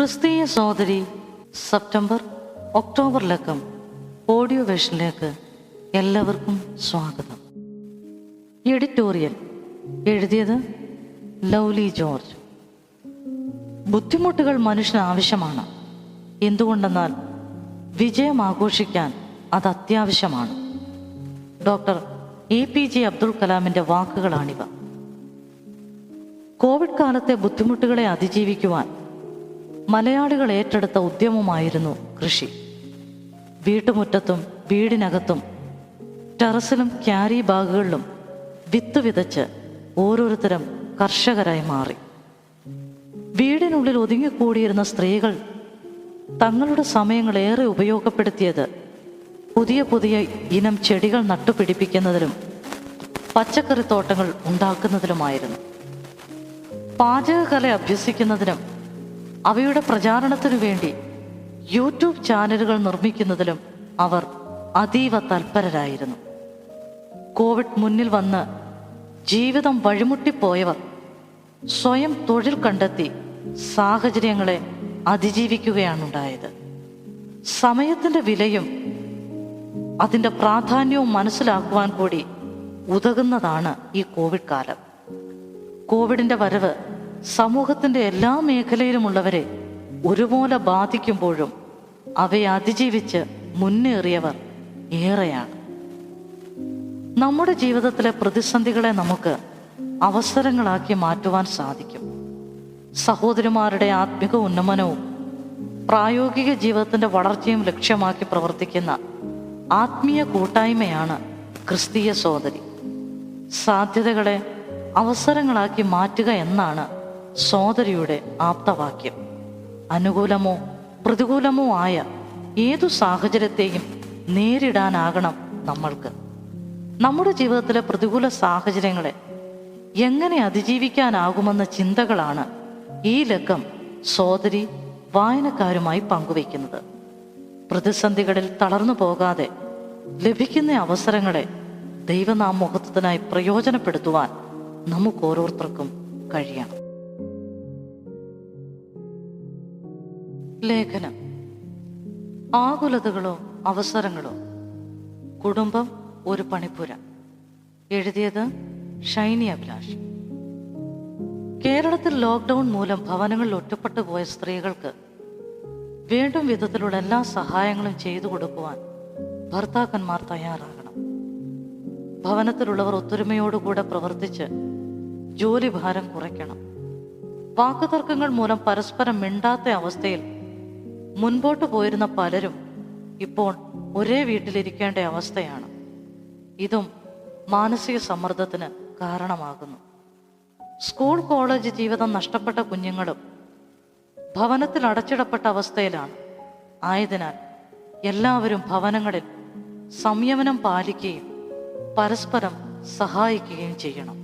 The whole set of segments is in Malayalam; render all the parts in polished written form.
ക്രിസ്തീയ സഹോദരി സെപ്റ്റംബർ ഒക്ടോബർ ലക്കം ഓഡിയോ വേഷനിലേക്ക് എല്ലാവർക്കും സ്വാഗതം. എഡിറ്റോറിയൽ എഴുതിയത് ലൗലി ജോർജ്. ബുദ്ധിമുട്ടുകൾ മനുഷ്യന് ആവശ്യമാണ്. എന്തുകൊണ്ടെന്നാൽ വിജയം ആഘോഷിക്കാൻ അത് അത്യാവശ്യമാണ്. ഡോക്ടർ APJ അബ്ദുൽ കലാമിൻ്റെ വാക്കുകളാണിവ. കോവിഡ് കാലത്തെ ബുദ്ധിമുട്ടുകളെ അതിജീവിക്കുവാൻ മലയാളികൾ ഏറ്റെടുത്ത ഉദ്യമമായിരുന്നു കൃഷി. വീട്ടുമുറ്റത്തും വീടിനകത്തും ടെറസിലും ക്യാരി ബാഗുകളിലും വിത്ത് വിതച്ച് ഓരോരുത്തരും കർഷകരായി മാറി. വീടിനുള്ളിൽ ഒതുങ്ങിക്കൂടിയിരുന്ന സ്ത്രീകൾ തങ്ങളുടെ സമയങ്ങൾ ഏറെ ഉപയോഗപ്പെടുത്തിയത് പുതിയ പുതിയ ഇനം ചെടികൾ നട്ടുപിടിപ്പിക്കുന്നതിലും പച്ചക്കറിത്തോട്ടങ്ങൾ ഉണ്ടാക്കുന്നതിലുമായിരുന്നു. പാചകകല അഭ്യസിക്കുന്നതിനും അവയുടെ പ്രചാരണത്തിനു വേണ്ടി യൂട്യൂബ് ചാനലുകൾ നിർമ്മിക്കുന്നതിലും അവർ അതീവ തൽപരരായിരുന്നു. കോവിഡ് മുന്നിൽ വന്ന് ജീവിതം വഴിമുട്ടിപ്പോയവർ സ്വയം തൊഴിൽ കണ്ടെത്തി സാഹചര്യങ്ങളെ അതിജീവിക്കുകയാണുണ്ടായത്. സമയത്തിൻ്റെ വിലയും അതിൻ്റെ പ്രാധാന്യവും മനസ്സിലാക്കുവാൻ കൂടി ഉതകുന്നതാണ് ഈ കോവിഡ് കാലം. കോവിഡിൻ്റെ വരവ് സമൂഹത്തിൻ്റെ എല്ലാ മേഖലയിലുമുള്ളവരെ ഒരുപോലെ ബാധിക്കുമ്പോഴും അവയെ അതിജീവിച്ച് മുന്നേറിയവർ ഏറെയാണ്. നമ്മുടെ ജീവിതത്തിലെ പ്രതിസന്ധികളെ നമുക്ക് അവസരങ്ങളാക്കി മാറ്റുവാൻ സാധിക്കും. സഹോദരിമാരുടെ ആത്മിക ഉന്നമനവും പ്രായോഗിക ജീവിതത്തിൻ്റെ വളർച്ചയും ലക്ഷ്യമാക്കി പ്രവർത്തിക്കുന്ന ആത്മീയ കൂട്ടായ്മയാണ് ക്രിസ്തീയ സഹോദരി. സാധ്യതകളെ അവസരങ്ങളാക്കി മാറ്റുക എന്നാണ് സഹോദരിയുടെ ആപ്തവാക്യം. അനുകൂലമോ പ്രതികൂലമോ ആയ ഏതു സാഹചര്യത്തെയും നേരിടാനാകണം നമ്മൾക്ക്. നമ്മുടെ ജീവിതത്തിലെ പ്രതികൂല സാഹചര്യങ്ങളെ എങ്ങനെ അതിജീവിക്കാനാകുമെന്ന ചിന്തകളാണ് ഈ ലക്കം സഹോദരി വായനക്കാരുമായി പങ്കുവയ്ക്കുന്നത്. പ്രതിസന്ധികളിൽ തളർന്നു പോകാതെ ലഭിക്കുന്ന അവസരങ്ങളെ ദൈവനാമമഹത്വത്തിനായി പ്രയോജനപ്പെടുത്തുവാൻ നമുക്ക് ഓരോരുത്തർക്കും കഴിയണം. ലേഖനം ആകുലതകളോ അവസരങ്ങളോ, കുടുംബം ഒരു പണിപ്പുര. എഴുതിയത് ഷൈനി അഭിലാഷ്. കേരളത്തിൽ ലോക്ക്ഡൗൺ മൂലം ഭവനങ്ങളിൽ ഒറ്റപ്പെട്ടു പോയ സ്ത്രീകൾക്ക് വേണ്ടും വിധത്തിലുള്ള എല്ലാ സഹായങ്ങളും ചെയ്തു കൊടുക്കുവാൻ ഭർത്താക്കന്മാർ തയ്യാറാകണം. ഭവനത്തിലുള്ളവർ ഒത്തൊരുമയോടുകൂടെ പ്രവർത്തിച്ച് ജോലി ഭാരം കുറയ്ക്കണം. വാക്കുതർക്കങ്ങൾ മൂലം പരസ്പരം മിണ്ടാത്ത അവസ്ഥയിൽ മുൻപോട്ട് പോയിരുന്ന പലരും ഇപ്പോൾ ഒരേ വീട്ടിലിരിക്കേണ്ട അവസ്ഥയാണ്. ഇതും മാനസിക സമ്മർദ്ദത്തിന് കാരണമാകുന്നു. സ്കൂൾ കോളേജ് ജീവിതം നഷ്ടപ്പെട്ട കുഞ്ഞുങ്ങളും ഭവനത്തിൽ അടച്ചിടപ്പെട്ട അവസ്ഥയിലാണ്. ആയതിനാൽ എല്ലാവരും ഭവനങ്ങളിൽ സംയമനം പാലിക്കുകയും പരസ്പരം സഹായിക്കുകയും ചെയ്യണം.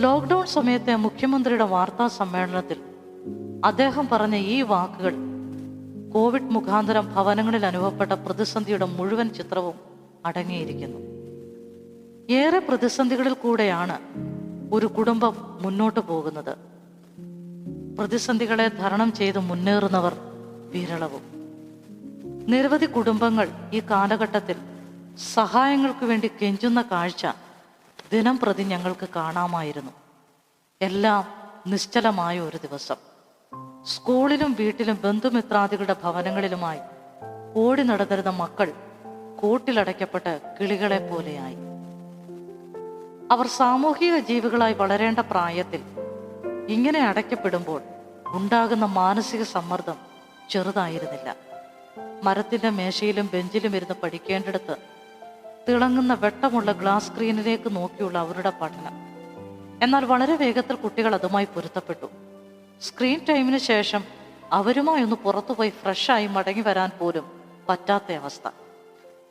ലോക്ക്ഡൗൺ സമയത്തെ മുഖ്യമന്ത്രിയുടെ വാർത്താ സമ്മേളനത്തിൽ അദ്ദേഹം പറഞ്ഞ ഈ വാക്കുകൾ കോവിഡ് മുഖാന്തരം ഭവനങ്ങളിൽ അനുഭവപ്പെട്ട പ്രതിസന്ധിയുടെ മുഴുവൻ ചിത്രവും അടങ്ങിയിരിക്കുന്നു. ഏറെ പ്രതിസന്ധികളിൽ കൂടെയാണ് ഒരു കുടുംബം മുന്നോട്ട് പോകുന്നത്. പ്രതിസന്ധികളെ തരണം ചെയ്ത് മുന്നേറുന്നവർ വിരളവും. നിരവധി കുടുംബങ്ങൾ ഈ കാലഘട്ടത്തിൽ സഹായങ്ങൾക്ക് വേണ്ടി കെഞ്ചുന്ന കാഴ്ച ദിനം പ്രതി ഞങ്ങൾക്ക് കാണാമായിരുന്നു. എല്ലാം നിശ്ചലമായ ഒരു ദിവസം സ്കൂളിലും വീട്ടിലും ബന്ധുമിത്രാദികളുടെ ഭവനങ്ങളിലുമായി ഓടി നടന്നിരുന്ന മക്കൾ കൂട്ടിലടയ്ക്കപ്പെട്ട കിളികളെ പോലെയായി. അവർ സാമൂഹിക ജീവികളായി വളരേണ്ട പ്രായത്തിൽ ഇങ്ങനെ അടയ്ക്കപ്പെടുമ്പോൾ ഉണ്ടാകുന്ന മാനസിക സമ്മർദ്ദം ചെറുതായിരുന്നില്ല. മരത്തിൻ്റെ മേശയിലും ബെഞ്ചിലും ഇരുന്ന് പഠിക്കേണ്ടിടത്ത് തിളങ്ങുന്ന വെട്ടമുള്ള ഗ്ലാസ് സ്ക്രീനിലേക്ക് നോക്കിയുള്ള അവരുടെ പഠനം. എന്നാൽ വളരെ വേഗത്തിൽ കുട്ടികൾ അതുമായി പൊരുത്തപ്പെട്ടു. സ്ക്രീൻ ടൈമിന് ശേഷം അവരുമായി ഒന്ന് പുറത്തുപോയി ഫ്രഷായി മടങ്ങി വരാൻ പോലും പറ്റാത്ത അവസ്ഥ.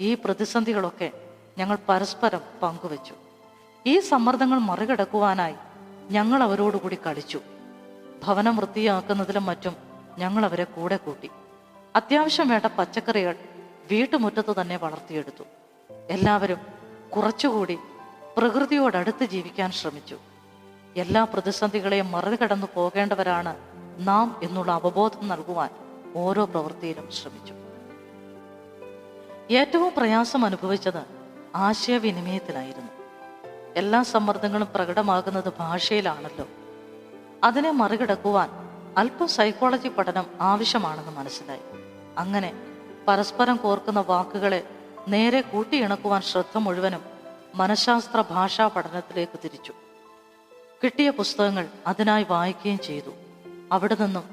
ഈ പ്രതിസന്ധികളൊക്കെ ഞങ്ങൾ പരസ്പരം പങ്കുവച്ചു. ഈ സമ്മർദ്ദങ്ങൾ മറികടക്കുവാനായി ഞങ്ങൾ അവരോടുകൂടി കളിച്ചു. ഭവനം വൃത്തിയാക്കുന്നതിലും മറ്റും ഞങ്ങൾ അവരെ കൂടെ കൂട്ടി. അത്യാവശ്യം വേണ്ട പച്ചക്കറികൾ വീട്ടുമുറ്റത്ത് തന്നെ വളർത്തിയെടുത്തു. എല്ലാവരും കുറച്ചുകൂടി പ്രകൃതിയോടടുത്ത് ജീവിക്കാൻ ശ്രമിച്ചു. എല്ലാ പ്രതിസന്ധികളെയും മറികടന്നു പോകേണ്ടവരാണ് നാം എന്നുള്ള അവബോധം നൽകുവാൻ ഓരോ പ്രവൃത്തിയിലും ശ്രമിച്ചു. ഏറ്റവും പ്രയാസം അനുഭവിച്ചത് ആശയവിനിമയത്തിലായിരുന്നു. എല്ലാ സമ്മർദ്ദങ്ങളും പ്രകടമാകുന്നത് ഭാഷയിലാണല്ലോ. അതിനെ മറികടക്കുവാൻ അല്പം സൈക്കോളജി പഠനം ആവശ്യമാണെന്ന് മനസ്സിലായി. അങ്ങനെ പരസ്പരം കോർക്കുന്ന വാക്കുകളെ നേരെ കൂട്ടിയിണക്കുവാൻ ശ്രദ്ധ മുഴുവനും മനഃശാസ്ത്ര ഭാഷാ പഠനത്തിലേക്ക് തിരിച്ചു. കിട്ടിയ പുസ്തകങ്ങൾ അതിനായി വായിക്കുകയും ചെയ്തു. അവിടെ നിന്നും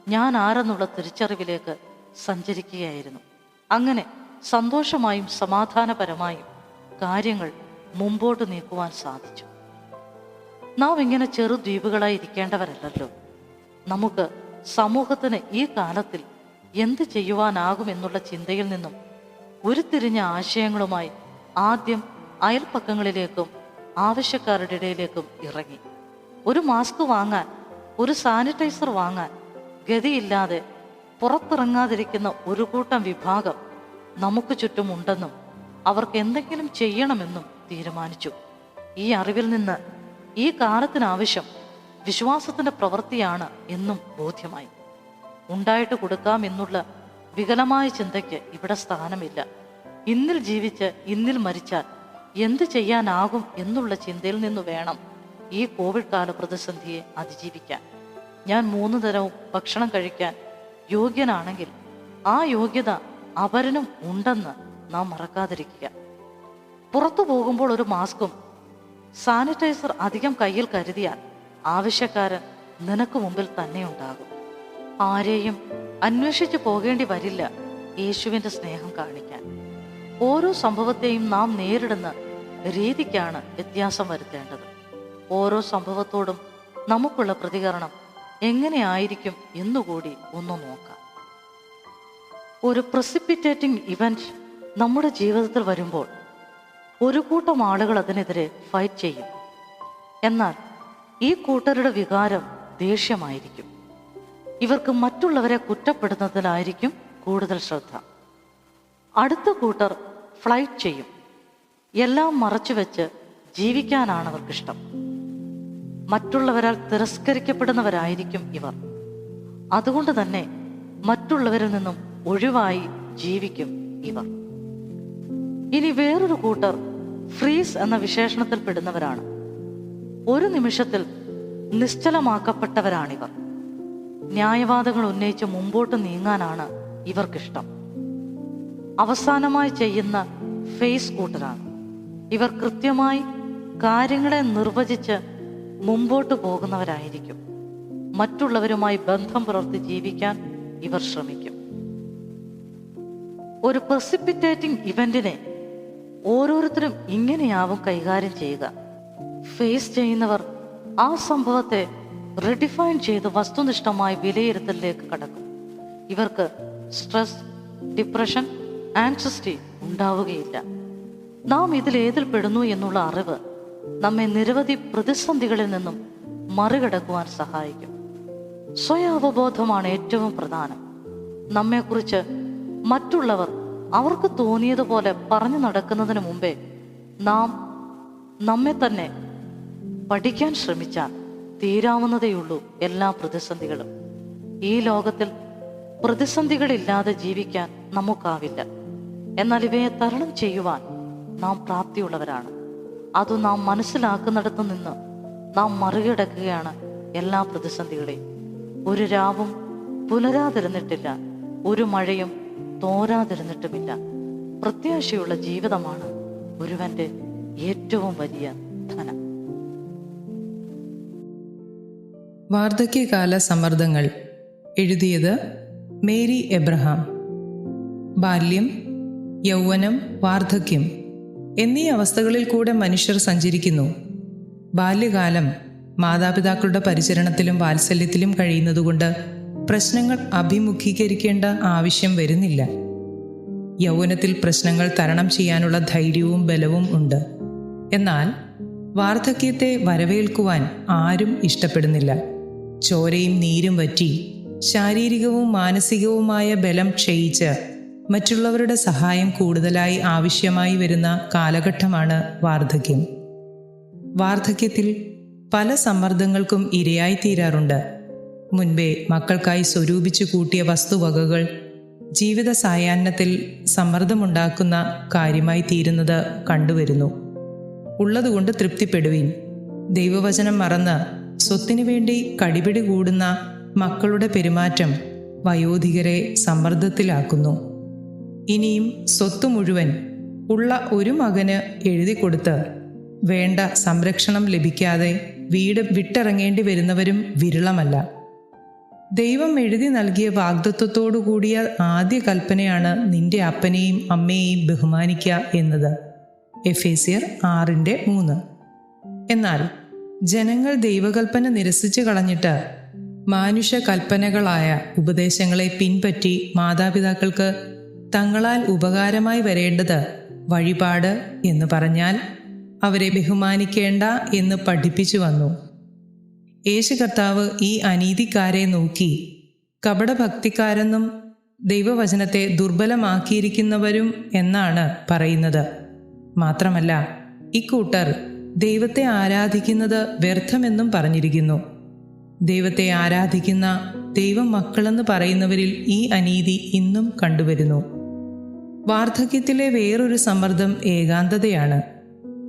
ഞാൻ ആരെന്നുള്ള തിരിച്ചറിവിലേക്ക് സഞ്ചരിക്കുകയായിരുന്നു. അങ്ങനെ സന്തോഷമായും സമാധാനപരമായും കാര്യങ്ങൾ മുമ്പോട്ട് നീക്കുവാൻ സാധിച്ചു. നാം ഇങ്ങനെ ചെറുദ്വീപുകളായി ഇരിക്കേണ്ടവരല്ലല്ലോ. നമുക്ക് സമൂഹത്തിന് ഈ കാലത്തിൽ എന്ത് ചെയ്യുവാനാകുമെന്നുള്ള ചിന്തയിൽ നിന്നും ഉരുത്തിരിഞ്ഞ ആശയങ്ങളുമായി ആദ്യം അയൽപ്പക്കങ്ങളിലേക്കും ആവശ്യക്കാരുടെ ഇടയിലേക്കും ഇറങ്ങി. ഒരു മാസ്ക് വാങ്ങാൻ, ഒരു സാനിറ്റൈസർ വാങ്ങാൻ ഗതിയില്ലാതെ പുറത്തിറങ്ങാതിരിക്കുന്ന ഒരു കൂട്ടം വിഭാഗം നമുക്ക് ചുറ്റുമുണ്ടെന്നും അവർക്ക് എന്തെങ്കിലും ചെയ്യണമെന്നും തീരുമാനിച്ചു. ഈ അറിവിൽ നിന്ന് ഈ കാലത്തിനാവശ്യം വിശ്വാസത്തിന്റെ പ്രവൃത്തിയാണ് എന്നും ബോധ്യമായി. ഉണ്ടായിട്ട് കൊടുക്കാം എന്നുള്ള വികലമായ ചിന്തയ്ക്ക് ഇവിടെ സ്ഥാനമില്ല. ഇന്നിൽ ജീവിച്ച് ഇന്നിൽ മരിച്ചാൽ എന്ത് ചെയ്യാനാകും എന്നുള്ള ചിന്തയിൽ നിന്ന് വേണം ഈ കോവിഡ് കാല പ്രതിസന്ധിയെ അതിജീവിക്കാൻ. ഞാൻ 3 തരവും ഭക്ഷണം കഴിക്കാൻ യോഗ്യനാണെങ്കിൽ ആ യോഗ്യത അവരനും ഉണ്ടെന്ന് നാം മറക്കാതിരിക്കുക. പുറത്തു പോകുമ്പോൾ ഒരു മാസ്കും സാനിറ്റൈസർ അധികം കയ്യിൽ കരുതിയാൽ ആവശ്യക്കാരൻ നിനക്ക് മുമ്പിൽ തന്നെ ഉണ്ടാകും. ആരെയും അന്വേഷിച്ചു പോകേണ്ടി വരില്ല യേശുവിൻ്റെ സ്നേഹം കാണിക്കാൻ. ഓരോ സംഭവത്തെയും നാം നേരിടുന്ന രീതിക്കാണ് വ്യത്യാസം വരുത്തേണ്ടത്. ഓരോ സംഭവത്തോടും നമുക്കുള്ള പ്രതികരണം എങ്ങനെയായിരിക്കും എന്നുകൂടി ഒന്ന് നോക്കാം. ഒരു പ്രസിപ്പിറ്റേറ്റിംഗ് ഇവന്റ് നമ്മുടെ ജീവിതത്തിൽ വരുമ്പോൾ ഒരു കൂട്ടം ആളുകൾ അതിനെതിരെ ഫൈറ്റ് ചെയ്യും. എന്നാൽ ഈ കൂട്ടരുടെ വികാരം ദേഷ്യമായിരിക്കും. ഇവർക്ക് മറ്റുള്ളവരെ കുറ്റപ്പെടുത്തുന്നതിലായിരിക്കും കൂടുതൽ ശ്രദ്ധ. അടുത്ത കൂട്ടർ ഫ്ലൈറ്റ് ചെയ്യും. എല്ലാം മറച്ചുവെച്ച് ജീവിക്കാനാണ് അവർക്കിഷ്ടം. മറ്റുള്ളവരാൽ തിരസ്കരിക്കപ്പെടുന്നവരായിരിക്കും ഇവർ. അതുകൊണ്ട് തന്നെ മറ്റുള്ളവരിൽ നിന്നും ഒഴിവായി ജീവിക്കും ഇവർ. ഇനി വേറൊരു കൂട്ടർ ഫ്രീസ് എന്ന വിശേഷണത്തിൽ പെടുന്നവരാണ്. ഒരു നിമിഷത്തിൽ നിശ്ചലമാക്കപ്പെട്ടവരാണിവർ. ന്യായവാദങ്ങൾ ഉന്നയിച്ച് മുമ്പോട്ട് നീങ്ങാനാണ് ഇവർക്കിഷ്ടം. അവസാനമായി ചെയ്യുന്ന ഫേസ് കൂട്ടരാണ് ഇവർ. കൃത്യമായി കാര്യങ്ങളെ നിർവചിച്ച് മുമ്പോട്ട് പോകുന്നവരായിരിക്കും. മറ്റുള്ളവരുമായി ബന്ധം പുലർത്തി ജീവിക്കാൻ ഇവർ ശ്രമിക്കും. ഒരു പ്രസിപ്പിറ്റേറ്റിംഗ് ഇവന്റിനെ ഓരോരുത്തരും ഇങ്ങനെയാവും കൈകാര്യം ചെയ്യുക. ഫേസ് ചെയ്യുന്നവർ ആ സംഭവത്തെ റെഡിഫൈൻ ചെയ്ത് വസ്തുനിഷ്ഠമായ വിലയിരുത്തലിലേക്ക് കടക്കും. ഇവർക്ക് സ്ട്രെസ്, ഡിപ്രഷൻ, ആൻസിറ്റി ഉണ്ടാവുകയില്ല. നാം ഇതിലേതിൽ പെടുന്നു എന്നുള്ള അറിവ് നമ്മെ നിരവധി പ്രതിസന്ധികളിൽ നിന്നും മറികടക്കുവാൻ സഹായിക്കും. സ്വയം അവബോധമാണ് ഏറ്റവും പ്രധാനം. നമ്മെക്കുറിച്ച് മറ്റുള്ളവർ അവർക്ക് തോന്നിയതുപോലെ പറഞ്ഞു നടക്കുന്നതിന് മുമ്പേ നാം നമ്മെ തന്നെ പഠിക്കാൻ ശ്രമിച്ചാൽ തീരാവുന്നതേയുള്ളൂ എല്ലാ പ്രതിസന്ധികളും. ഈ ലോകത്തിൽ പ്രതിസന്ധികളില്ലാതെ ജീവിക്കാൻ നമുക്കാവില്ല. എന്നാൽ ഇവയെ തരണം ചെയ്യുവാൻ നാം പ്രാപ്തിയുള്ളവരാണ്. അത് നാം മനസ്സിലാക്കുന്നിടത്തു നിന്ന് നാം മറികടക്കുകയാണ് എല്ലാ പ്രതിസന്ധികളെയും. ഒരു രാവും പുലരാതിരുന്നിട്ടില്ല, ഒരു മഴയും തോരാതിരുന്നിട്ടുമില്ല. പ്രത്യാശയുള്ള ജീവിതമാണ് ഒരുവന്റെ ഏറ്റവും വലിയ ധനം. വാർദ്ധക്യകാല സമ്മർദ്ദങ്ങൾ. എഴുതിയത് മേരി എബ്രഹാം. ബാല്യം, യൗവനം, വാർദ്ധക്യം എന്നീ അവസ്ഥകളിൽ കൂടെ മനുഷ്യർ സഞ്ചരിക്കുന്നു. ബാല്യകാലം മാതാപിതാക്കളുടെ പരിചരണത്തിലും വാത്സല്യത്തിലും കഴിയുന്നതുകൊണ്ട് പ്രശ്നങ്ങൾ അഭിമുഖീകരിക്കേണ്ട ആവശ്യം വരുന്നില്ല. യൗവനത്തിൽ പ്രശ്നങ്ങൾ തരണം ചെയ്യാനുള്ള ധൈര്യവും ബലവും ഉണ്ട്. എന്നാൽ വാർദ്ധക്യത്തെ വരവേൽക്കുവാൻ ആരും ഇഷ്ടപ്പെടുന്നില്ല. ചോരയും നീരും വറ്റി ശാരീരികവും മാനസികവുമായ ബലം ക്ഷയിച്ച് മറ്റുള്ളവരുടെ സഹായം കൂടുതലായി ആവശ്യമായി വരുന്ന കാലഘട്ടമാണ് വാർദ്ധക്യം. വാർദ്ധക്യത്തിൽ പല സമ്മർദ്ദങ്ങൾക്കും ഇരയായിത്തീരാറുണ്ട്. മുൻപേ മക്കൾക്കായി സ്വരൂപിച്ചു കൂട്ടിയ വസ്തുവകകൾ ജീവിത സായാഹ്നത്തിൽ സമ്മർദ്ദമുണ്ടാക്കുന്ന കാര്യമായി തീരുന്നത് കണ്ടുവരുന്നു. ഉള്ളതുകൊണ്ട് തൃപ്തിപ്പെടുവീൻ. ദൈവവചനം മറന്ന് സ്വത്തിനു വേണ്ടി കടിപിടി കൂടുന്ന മക്കളുടെ പെരുമാറ്റം വയോധികരെ സമ്മർദ്ദത്തിലാക്കുന്നു. ഇനിയും സ്വത്ത് മുഴുവൻ ഉള്ള ഒരു മകന് എഴുതിക്കൊടുത്ത് വേണ്ട സംരക്ഷണം ലഭിക്കാതെ വീട് വിട്ടിറങ്ങേണ്ടി വരുന്നവരും വിരളമല്ല. ദൈവം എഴുതി നൽകിയ വാഗ്ദത്വത്തോടു കൂടിയ ആദ്യ കൽപ്പനയാണ് നിന്റെ അപ്പനെയും അമ്മയെയും ബഹുമാനിക്കുക എന്നത്. എഫേസ്യർ 6:3. എന്നാൽ ജനങ്ങൾ ദൈവകൽപ്പന നിരസിച്ചു കളഞ്ഞിട്ട് മാനുഷ കൽപ്പനകളായ ഉപദേശങ്ങളെ പിൻപറ്റി മാതാപിതാക്കൾക്ക് തങ്ങളാൽ ഉപകാരമായി വരേണ്ടത് വഴിപാട് എന്ന് പറഞ്ഞാൽ അവരെ ബഹുമാനിക്കേണ്ട എന്ന് പഠിപ്പിച്ചു വന്നു. യേശു കർത്താവ് ഈ അനീതിക്കാരെ നോക്കി കപടഭക്തിക്കാരെന്നും ദൈവവചനത്തെ ദുർബലമാക്കിയിരിക്കുന്നവരും എന്നാണ് പറയുന്നത്. മാത്രമല്ല, ഇക്കൂട്ടർ ദൈവത്തെ ആരാധിക്കുന്നത് വ്യർത്ഥമെന്നും പറഞ്ഞിരിക്കുന്നു. ദൈവത്തെ ആരാധിക്കുന്ന ദൈവം മക്കളെന്ന് പറയുന്നവരിൽ ഈ അനീതി ഇന്നും കണ്ടുവരുന്നു. വാർദ്ധക്യത്തിലെ വേറൊരു സമ്മർദ്ദം ഏകാന്തതയാണ്.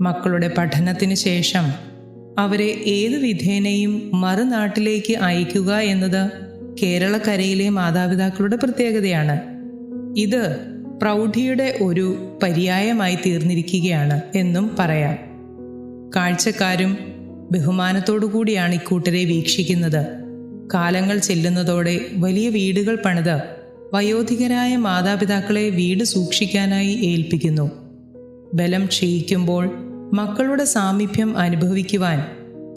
മക്കളുടെ പഠനത്തിന് ശേഷം അവരെ ഏതു വിധേനയും മറുനാട്ടിലേക്ക് അയക്കുക എന്നത് കേരളക്കരയിലെ മാതാപിതാക്കളുടെ പ്രത്യേകതയാണ്. ഇത് പ്രൗഢിയുടെ ഒരു പര്യായമായി തീർന്നിരിക്കുകയാണ് എന്നും പറയാം. കാഴ്ചക്കാരും ബഹുമാനത്തോടു കൂടിയാണ് ഇക്കൂട്ടരെ വീക്ഷിക്കുന്നത്. കാലങ്ങൾ ചെല്ലുന്നതോടെ വലിയ വീടുകൾ പണിത് വയോധികരായ മാതാപിതാക്കളെ വീട് സൂക്ഷിക്കാനായി ഏൽപ്പിക്കുന്നു. ബലം ക്ഷയിക്കുമ്പോൾ മക്കളുടെ സാമീപ്യം അനുഭവിക്കുവാൻ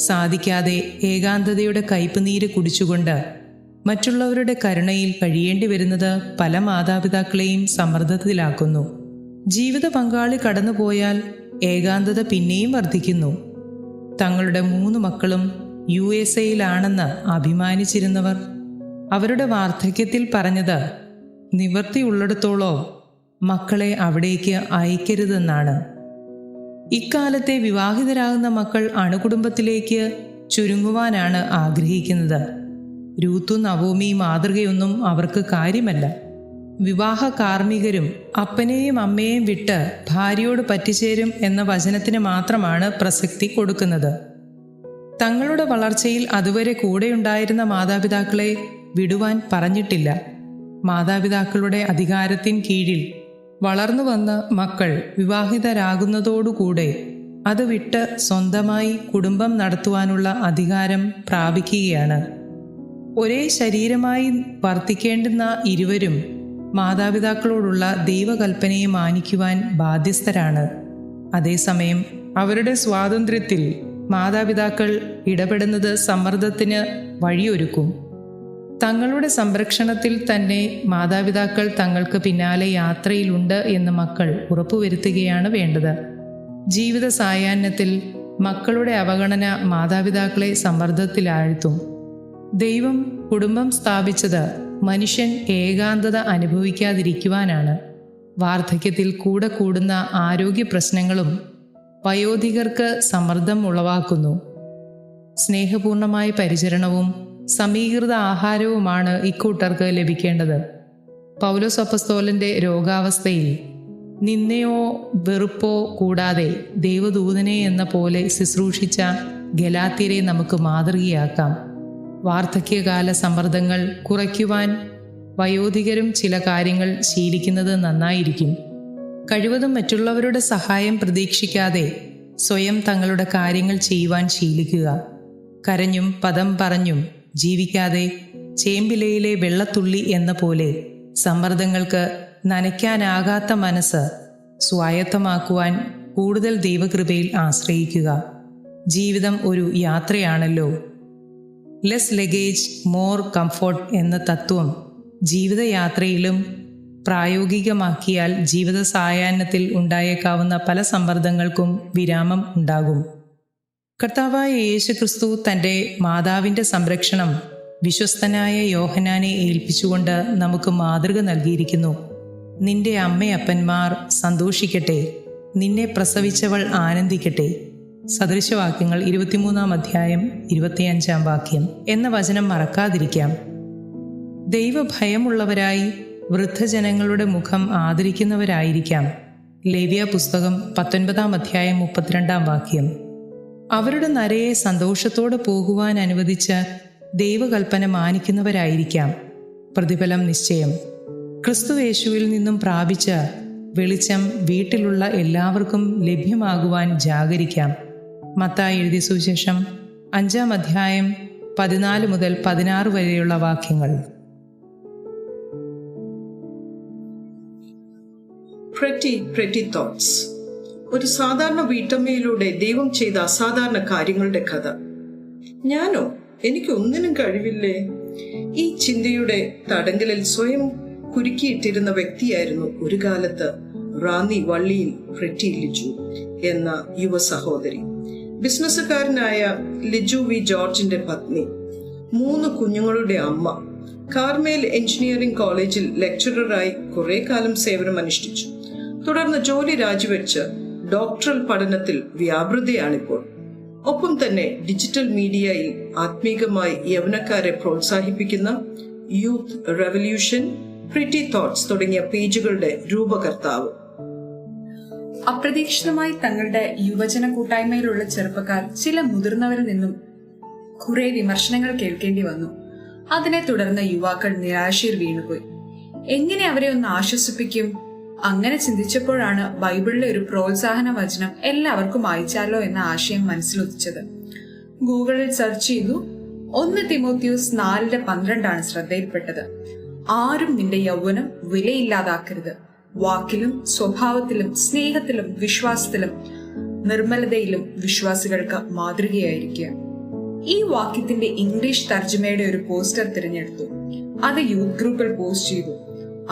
സാധിക്കാതെ ഏകാന്തതയുടെ കയ്പുനീര് കുടിച്ചുകൊണ്ട് മറ്റുള്ളവരുടെ കരുണയിൽ കഴിയേണ്ടി വരുന്നത് പല മാതാപിതാക്കളെയും സമ്മർദ്ദത്തിലാക്കുന്നു. ജീവിത പങ്കാളി കടന്നുപോയാൽ ഏകാന്തത പിന്നെയും വർദ്ധിക്കുന്നു. തങ്ങളുടെ 3 മക്കളും USA-യിലാണെന്ന് അഭിമാനിച്ചിരുന്നവർ അവരുടെ വാർദ്ധക്യത്തിൽ പറഞ്ഞത് നിവൃത്തിയുള്ളിടത്തോളം മക്കളെ അവിടേക്ക് അയക്കരുതെന്നാണ്. ഇക്കാലത്തെ വിവാഹിതരാകുന്ന മക്കൾ അണുകുടുംബത്തിലേക്ക് ചുരുങ്ങുവാനാണ് ആഗ്രഹിക്കുന്നത്. രൂത്തും നവോമി മാതൃകയൊന്നും അവർക്ക് കാര്യമല്ല. വിവാഹ കാർമ്മികരും അപ്പനെയും അമ്മയെയും വിട്ട് ഭാര്യയോട് പറ്റിച്ചേരും എന്ന വചനത്തിന് മാത്രമാണ് പ്രസക്തി കൊടുക്കുന്നത്. തങ്ങളുടെ വളർച്ചയിൽ അതുവരെ കൂടെയുണ്ടായിരുന്ന മാതാപിതാക്കളെ വിടുവാൻ പറഞ്ഞിട്ടില്ല. മാതാപിതാക്കളുടെ അധികാരത്തിൻ കീഴിൽ വളർന്നു വന്ന മക്കൾ വിവാഹിതരാകുന്നതോടുകൂടെ അത് വിട്ട് സ്വന്തമായി കുടുംബം നടത്തുവാനുള്ള അധികാരം പ്രാപിക്കുകയാണ്. ഒരേ ശരീരമായി വർത്തിക്കേണ്ടുന്ന ഇരുവരും മാതാപിതാക്കളോടുള്ള ദൈവകൽപ്പനയെ മാനിക്കുവാൻ ബാധ്യസ്ഥരാണ്. അതേസമയം അവരുടെ സ്വാതന്ത്ര്യത്തിൽ മാതാപിതാക്കൾ ഇടപെടുന്നത് സമ്മർദ്ദത്തിന് വഴിയൊരുക്കും. തങ്ങളുടെ സംരക്ഷണത്തിൽ തന്നെ മാതാപിതാക്കൾ തങ്ങൾക്ക് പിന്നാലെ യാത്രയിലുണ്ട് എന്ന് മക്കൾ ഉറപ്പുവരുത്തുകയാണ് വേണ്ടത്. ജീവിത സായാഹ്നത്തിൽ മക്കളുടെ അവഗണന മാതാപിതാക്കളെ സമ്മർദ്ദത്തിലാഴ്ത്തും. ദൈവം കുടുംബം സ്ഥാപിച്ചത് മനുഷ്യൻ ഏകാന്തത അനുഭവിക്കാതിരിക്കുവാനാണ്. വാർദ്ധക്യത്തിൽ കൂടെ കൂടുന്ന ആരോഗ്യ പ്രശ്നങ്ങളും വയോധികർക്ക് സമ്മർദ്ദം ഉളവാക്കുന്നു. സ്നേഹപൂർണമായ പരിചരണവും സമീകൃത ആഹാരവുമാണ് ഇക്കൂട്ടർക്ക് ലഭിക്കേണ്ടത്. പൗലോസ് അപ്പസ്തോലന്റെ രോഗാവസ്ഥയിൽ നിന്നയോ വെറുപ്പോ കൂടാതെ ദൈവദൂതനെ എന്ന പോലെ ശുശ്രൂഷിച്ച ഗലാത്യരെ നമുക്ക് മാതൃകയാക്കാം. വാർദ്ധക്യകാല സമ്മർദ്ദങ്ങൾ കുറയ്ക്കുവാൻ വയോധികരും ചില കാര്യങ്ങൾ ശീലിക്കുന്നത് നന്നായിരിക്കും. കഴിവതും മറ്റുള്ളവരുടെ സഹായം പ്രതീക്ഷിക്കാതെ സ്വയം തങ്ങളുടെ കാര്യങ്ങൾ ചെയ്യുവാൻ ശീലിക്കുക. കരഞ്ഞും പദം പറഞ്ഞും ജീവിക്കാതെ ചേമ്പിലയിലെ വെള്ളത്തുള്ളി എന്ന പോലെ സമ്മർദ്ദങ്ങൾക്ക് നനയ്ക്കാനാകാത്ത മനസ്സ് സ്വായത്തമാക്കുവാൻ കൂടുതൽ ദൈവകൃപയിൽ ആശ്രയിക്കുക. ജീവിതം ഒരു യാത്രയാണല്ലോ. ലെസ് ലഗേജ് മോർ കംഫോർട്ട് എന്ന തത്വം ജീവിതയാത്രയിലും പ്രായോഗികമാക്കിയാൽ ജീവിത സായാഹ്നത്തിൽ ഉണ്ടായേക്കാവുന്ന പല സമ്മർദ്ദങ്ങൾക്കും വിരാമം ഉണ്ടാകും. കർത്താവായ യേശുക്രിസ്തു തൻ്റെ മാതാവിൻ്റെ സംരക്ഷണം വിശ്വസ്തനായ യോഹന്നാനെ ഏൽപ്പിച്ചുകൊണ്ട് നമുക്ക് മാതൃക നൽകിയിരിക്കുന്നു. നിന്റെ അമ്മയപ്പന്മാർ സന്തോഷിക്കട്ടെ, നിന്നെ പ്രസവിച്ചവൾ ആനന്ദിക്കട്ടെ. സദൃശവാക്യങ്ങൾ 23 അധ്യായം 25 വാക്യം എന്ന വചനം മറക്കാതിരിക്കാം. ദൈവഭയമുള്ളവരായി വൃദ്ധജനങ്ങളുടെ മുഖം ആദരിക്കുന്നവരായിരിക്കാം. ലേവ്യ പുസ്തകം 19 അധ്യായം 32 വാക്യം. അവരുടെ നരയെ സന്തോഷത്തോടെ പോകുവാൻ അനുവദിച്ച ദൈവകൽപ്പന മാനിക്കുന്നവരായിരിക്കാം. പ്രതിഫലം നിശ്ചയം. ക്രിസ്തുയേശുവിൽ നിന്നും പ്രാപിച്ച വെളിച്ചം വീട്ടിലുള്ള എല്ലാവർക്കും ലഭ്യമാകുവാൻ ജാഗരിക്കാം. മത്തായി എഴുതിയ സുവിശേഷം 5 അധ്യായം 14 മുതൽ 16 വരെയുള്ള വാക്യങ്ങൾ. Pretty thoughts. ഒരു സാധാരണ വീട്ടമ്മയിലൂടെ ദൈവം ചെയ്ത അസാധാരണ കാര്യങ്ങളുടെ കഥ. ഞാനോ? എനിക്ക് ഒന്നിനും കഴിവില്ലേ? ഈ ചിന്തയുടെ തടങ്കലിൽ സ്വയം കുരുക്കിയിട്ടിരുന്ന വ്യക്തിയായിരുന്നു ഒരു കാലത്ത് റാന്നി വള്ളിയിൽ പ്രെറ്റി ലിജു എന്ന യുവ സഹോദരി. ബിസിനസ്സുകാരനായ ലിജു വി ജോർജിന്റെ പത്നി, 3 കുഞ്ഞുങ്ങളുടെ അമ്മ, കാർമേൽ എഞ്ചിനീയറിംഗ് കോളേജിൽ ലെക്ചററായി കുറെ കാലം സേവനമനുഷ്ഠിച്ചു. തുടർന്ന് ജോലി രാജിവെച്ച് ഡോക്ടറൽ പഠനത്തിൽ വ്യാപൃതയാണിപ്പോൾ. ഒപ്പം തന്നെ ഡിജിറ്റൽ മീഡിയയിൽ ആത്മീകമായി യൗവനക്കാരെ പ്രോത്സാഹിപ്പിക്കുന്ന യൂത്ത് റെവല്യൂഷൻ, പ്രിറ്റി തോട്ട്സ് തുടങ്ങിയ പേജുകളുടെ രൂപകർത്താവ്. അപ്രതീക്ഷിതമായി തങ്ങളുടെ യുവജന കൂട്ടായ്മയിലുള്ള ചെറുപ്പക്കാർ ചില മുതിർന്നവരിൽ നിന്നും കുറെ വിമർശനങ്ങൾ കേൾക്കേണ്ടി വന്നു. അതിനെ തുടർന്ന് യുവാക്കൾ നിരാശയിൽ വീണുപോയി. എങ്ങനെ അവരെ ഒന്ന് ആശ്വസിപ്പിക്കും? അങ്ങനെ ചിന്തിച്ചപ്പോഴാണ് ബൈബിളിലെ ഒരു പ്രോത്സാഹന വചനം എല്ലാവർക്കും വായിച്ചാലോ എന്ന ആശയം മനസ്സിലുദിച്ചത്. ഗൂഗിളിൽ സെർച്ച് ചെയ്തു. 1 തിമോത്തിയോസ് 4:12 ശ്രദ്ധയിൽപ്പെട്ടത്. ആരും നിന്റെ യൗവനം വിലയില്ലാതാക്കരുത്. വാക്കിലും സ്വഭാവത്തിലും സ്നേഹത്തിലും വിശ്വാസത്തിലും നിർമ്മലതയിലും വിശ്വാസികൾക്ക് മാതൃകയായിരിക്കുക. ഈ വാക്യത്തിന്റെ ഇംഗ്ലീഷ് തർജ്ജമയുടെ ഒരു പോസ്റ്റർ തിരഞ്ഞെടുത്തു. അത് യൂത്ത് ഗ്രൂപ്പിൽ പോസ്റ്റ് ചെയ്തു.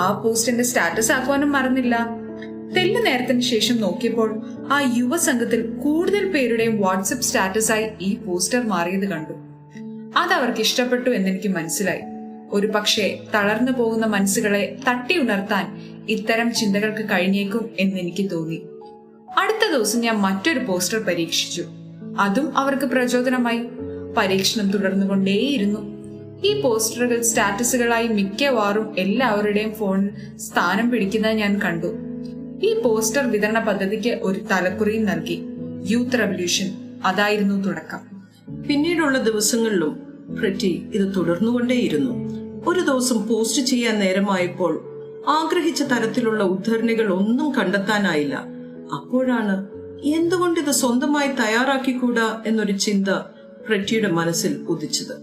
ആ പോസ്റ്റിന്റെ സ്റ്റാറ്റസ് ആക്കുവാനും മറന്നില്ല. തെല്ലു നേരത്തിന് ശേഷം നോക്കിയപ്പോൾ ആ യുവസംഘത്തിൽ കൂടുതൽ പേരുടെയും വാട്സപ്പ് സ്റ്റാറ്റസായി ഈ പോസ്റ്റർ മാറിയത് കണ്ടു. അത് അവർക്ക് ഇഷ്ടപ്പെട്ടു എന്നെനിക്ക് മനസ്സിലായി. ഒരു പക്ഷേ തളർന്നു പോകുന്ന മനസ്സുകളെ തട്ടി ഉണർത്താൻ ഇത്തരം ചിന്തകൾക്ക് കഴിഞ്ഞേക്കും എന്നെനിക്ക് തോന്നി. അടുത്ത ദിവസം ഞാൻ മറ്റൊരു പോസ്റ്റർ പരീക്ഷിച്ചു. അതും അവർക്ക് പ്രചോദനമായി. പരീക്ഷണം തുടർന്നുകൊണ്ടേയിരുന്നു. ഈ പോസ്റ്ററുകൾ സ്റ്റാറ്റസുകളായി മിക്കവാറും എല്ലാവരുടെയും ഫോണിൽ സ്ഥാനം പിടിക്കുന്നത് ഞാൻ കണ്ടു. ഈ പോസ്റ്റർ വിതരണ പദ്ധതിക്ക് ഒരു തലക്കുറിയും നൽകി. Youth revolution. അതായിരുന്നു തുടക്കം. പിന്നീടുള്ള ദിവസങ്ങളിലും പ്രെറ്റി ഇത് തുടർന്നുകൊണ്ടേയിരുന്നു. ഒരു ദിവസം പോസ്റ്റ് ചെയ്യാൻ നേരമായപ്പോൾ ആഗ്രഹിച്ച തരത്തിലുള്ള ഉദ്ധരണികൾ ഒന്നും കണ്ടെത്താനായില്ല. അപ്പോഴാണ് എന്തുകൊണ്ട് ഇത് സ്വന്തമായി തയ്യാറാക്കിക്കൂടാ എന്നൊരു ചിന്ത പ്രെറ്റിയുടെ മനസ്സിൽ ഉദിച്ചത്.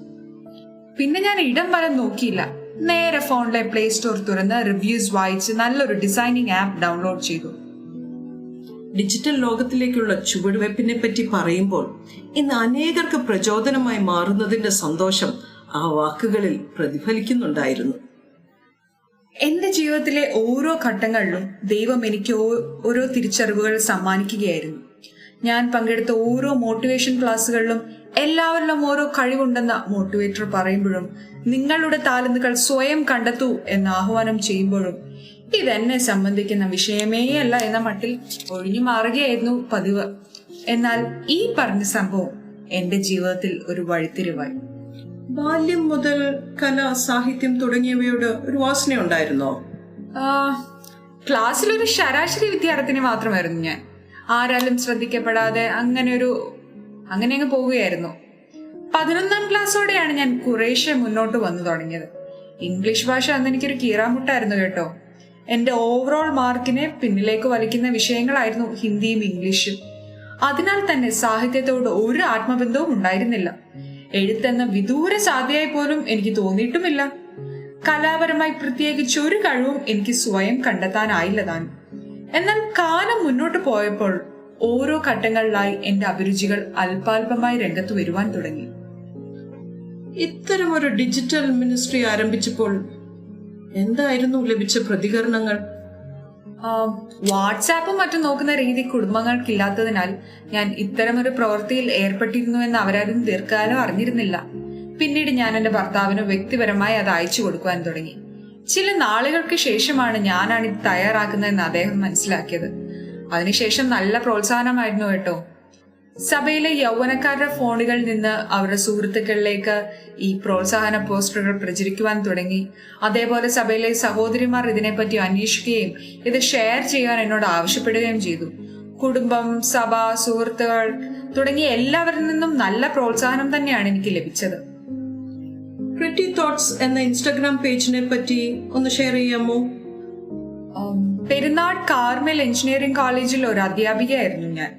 പിന്നെ ഞാൻ ഇടം വരെ നോക്കിയില്ല. നേരെ ഫോണിലെ പ്ലേ സ്റ്റോർ തുറന്ന് റിവ്യൂസ് വായിച്ച് നല്ലൊരു ഡിസൈനിങ് ആപ്പ് ഡൗൺലോഡ് ചെയ്തു. ഡിജിറ്റൽ ലോകത്തിലേക്കുള്ള ചുവടുവയ്പ്പിനെ പറ്റി പറയുമ്പോൾ ഇന്ന് അനേകർക്ക് പ്രചോദനമായി മാറുന്നതിന്റെ സന്തോഷം ആ വാക്കുകളിൽ പ്രതിഫലിക്കുന്നുണ്ടായിരുന്നു. എന്റെ ജീവിതത്തിലെ ഓരോ ഘട്ടങ്ങളിലും ദൈവം എനിക്ക് ഓരോ തിരിച്ചറിവുകൾ സമ്മാനിക്കുകയായിരുന്നു. ഞാൻ പങ്കെടുത്ത ഓരോ മോട്ടിവേഷൻ ക്ലാസ്സുകളിലും എല്ലാവരിലും ഓരോ കഴിവുണ്ടെന്ന മോട്ടിവേറ്റർ പറയുമ്പോഴും നിങ്ങളുടെ താലന്തുകൾ സ്വയം കണ്ടെത്തൂ എന്ന് ആഹ്വാനം ചെയ്യുമ്പോഴും ഇതെന്നെ സംബന്ധിക്കുന്ന വിഷയമേ അല്ല എന്ന മട്ടിൽ ഒഴിഞ്ഞു മാറുകയായിരുന്നു പതിവ്. എന്നാൽ ഈ പറഞ്ഞ സംഭവം എന്റെ ജീവിതത്തിൽ ഒരു വഴിത്തിരിവായി. ബാല്യം മുതൽ കല, സാഹിത്യം തുടങ്ങിയവയോട് ഒരു വാസന ഉണ്ടായിരുന്നോ? ക്ലാസ്സിലൊരു ശരാശരി വിദ്യാർത്ഥിനി മാത്രമായിരുന്നു ഞാൻ. ആരാലും ശ്രദ്ധിക്കപ്പെടാതെ അങ്ങനെ അങ്ങ് പോവുകയായിരുന്നു. 11ാം ക്ലാസ്സോടെയാണ് ഞാൻ കുറേശ്ശെ മുന്നോട്ട് വന്നു തുടങ്ങിയത്. ഇംഗ്ലീഷ് ഭാഷ അന്ന് എനിക്കൊരു കീറാമുട്ടായിരുന്നു കേട്ടോ. എന്റെ ഓവറോൾ മാർക്കിനെ പിന്നിലേക്ക് വലിക്കുന്ന വിഷയങ്ങളായിരുന്നു ഹിന്ദിയും ഇംഗ്ലീഷും. അതിനാൽ തന്നെ സാഹിത്യത്തോട് ഒരു ആത്മബന്ധവും ഉണ്ടായിരുന്നില്ല. എഴുത്തെന്ന വിദൂര സാധ്യയായി പോലും എനിക്ക് തോന്നിയിട്ടുമില്ല. കലാപരമായി പ്രത്യേകിച്ച് ഒരു കഴിവും എനിക്ക് സ്വയം കണ്ടെത്താനായില്ല താനും. എന്നാൽ കാലം മുന്നോട്ട് പോയപ്പോൾ ഓരോ ഘട്ടങ്ങളിലായി എന്റെ അഭിരുചികൾ അല്പാൽപമായി രംഗത്ത് വരുവാൻ തുടങ്ങി. ഇത്തരം ഒരു ഡിജിറ്റൽ മിനിസ്ട്രി ആരംഭിച്ചപ്പോൾ എന്തായിരുന്നു ലഭിച്ച പ്രതികരണങ്ങൾ? വാട്സാപ്പും മറ്റും നോക്കുന്ന രീതി കുടുംബങ്ങൾക്കില്ലാത്തതിനാൽ ഞാൻ ഇത്തരമൊരു പ്രവൃത്തിയിൽ ഏർപ്പെട്ടിരുന്നു എന്ന് അവരാരും ദീർഘകാലം അറിഞ്ഞിരുന്നില്ല. പിന്നീട് ഞാൻ എന്റെ ഭർത്താവിന് വ്യക്തിപരമായി അത് അയച്ചു കൊടുക്കുവാൻ തുടങ്ങി. ചില നാളുകൾക്ക് ശേഷമാണ് ഞാനാണ് ഇത് തയ്യാറാക്കുന്നതെന്ന് അദ്ദേഹം മനസ്സിലാക്കിയത്. അതിനുശേഷം നല്ല പ്രോത്സാഹനമായിരുന്നു കേട്ടോ. സഭയിലെ യൗവനക്കാരുടെ ഫോണുകളിൽ നിന്ന് അവരുടെ സുഹൃത്തുക്കളിലേക്ക് ഈ പ്രോത്സാഹന പോസ്റ്ററുകൾ പ്രചരിക്കുവാൻ തുടങ്ങി. അതേപോലെ സഭയിലെ സഹോദരിമാർ ഇതിനെപ്പറ്റി അന്വേഷിക്കുകയും ഇത് ഷെയർ ചെയ്യാൻ എന്നോട് ആവശ്യപ്പെടുകയും ചെയ്തു. കുടുംബം, സഭ, സുഹൃത്തുക്കൾ തുടങ്ങിയ എല്ലാവരിൽ നിന്നും നല്ല പ്രോത്സാഹനം തന്നെയാണ് എനിക്ക് ലഭിച്ചത്. പ്രിറ്റി തോട്ട്സ് എന്ന ഇൻസ്റ്റാഗ്രാം പേജിനെ പറ്റി ഒന്ന് ഷെയർ ചെയ്യാമോ? പെരുന്നാട് കാർമൽ എഞ്ചിനീയറിംഗ് കോളേജിൽ ഒരു അധ്യാപികയായിരുന്നു ഞാൻ.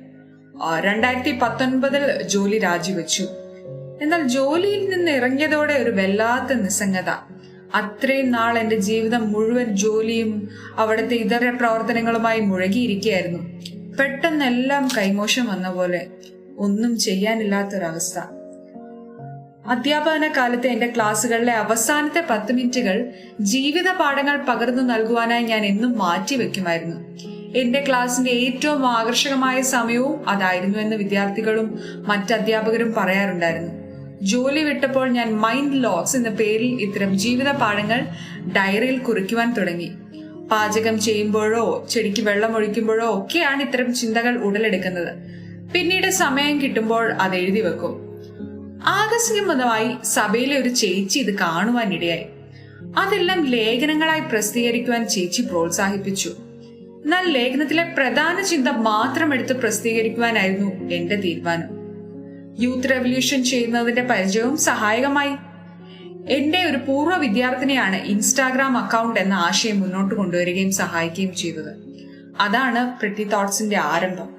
2019 ജോലി രാജിവെച്ചു. എന്നാൽ ജോലിയിൽ നിന്ന് ഇറങ്ങിയതോടെ ഒരു വല്ലാത്ത നിസ്സംഗത. അത്രയും നാൾ എന്റെ ജീവിതം മുഴുവൻ ജോലിയും അവിടുത്തെ ഇതര പ്രവർത്തനങ്ങളുമായി മുഴകിയിരിക്കുകയായിരുന്നു. പെട്ടെന്നെല്ലാം കൈമോശം വന്ന പോലെ, ഒന്നും ചെയ്യാനില്ലാത്തൊരവസ്ഥ. അധ്യാപന കാലത്തെ എന്റെ ക്ലാസ്സുകളിലെ അവസാനത്തെ 10 മിനിറ്റുകൾ ജീവിത പാഠങ്ങൾ പകർന്നു നൽകുവാനായി ഞാൻ എന്നും മാറ്റിവെക്കുമായിരുന്നു. എന്റെ ക്ലാസിന്റെ ഏറ്റവും ആകർഷകമായ സമയവും അതായിരുന്നു എന്ന് വിദ്യാർത്ഥികളും മറ്റധ്യാപകരും പറയാറുണ്ടായിരുന്നു. ജോലി വിട്ടപ്പോൾ ഞാൻ മൈൻഡ് ലോസ് എന്ന പേരിൽ ഇത്തരം ജീവിത പാഠങ്ങൾ ഡയറിയിൽ കുറിക്കുവാൻ തുടങ്ങി. പാചകം ചെയ്യുമ്പോഴോ ചെടിക്ക് വെള്ളം ഒഴിക്കുമ്പോഴോ ഒക്കെയാണ് ഇത്തരം ചിന്തകൾ ഉടലെടുക്കുന്നത്. പിന്നീട് സമയം കിട്ടുമ്പോൾ അത് എഴുതി വെക്കും. ആകസ്മികമായി സഭയിലെ ഒരു ചേച്ചി ഇത് കാണുവാനിടയായി. അതെല്ലാം ലേഖനങ്ങളായി പ്രസിദ്ധീകരിക്കുവാൻ ചേച്ചി പ്രോത്സാഹിപ്പിച്ചു. എന്നാൽ ലേഖനത്തിലെ പ്രധാന ചിന്ത മാത്രം എടുത്ത് പ്രസിദ്ധീകരിക്കുവാനായിരുന്നു എന്റെ തീരുമാനം. യൂത്ത് റെവല്യൂഷൻ ചെയ്യുന്നതിന്റെ പരിചയവും സഹായകമായി. എന്റെ ഒരു പൂർവ്വ വിദ്യാർത്ഥിനിയാണ് ഇൻസ്റ്റാഗ്രാം അക്കൗണ്ട് എന്ന ആശയം മുന്നോട്ട് കൊണ്ടുവരികയും സഹായിക്കുകയും ചെയ്തത്. അതാണ് പ്രിറ്റി തോട്ട്സിന്റെ ആരംഭം.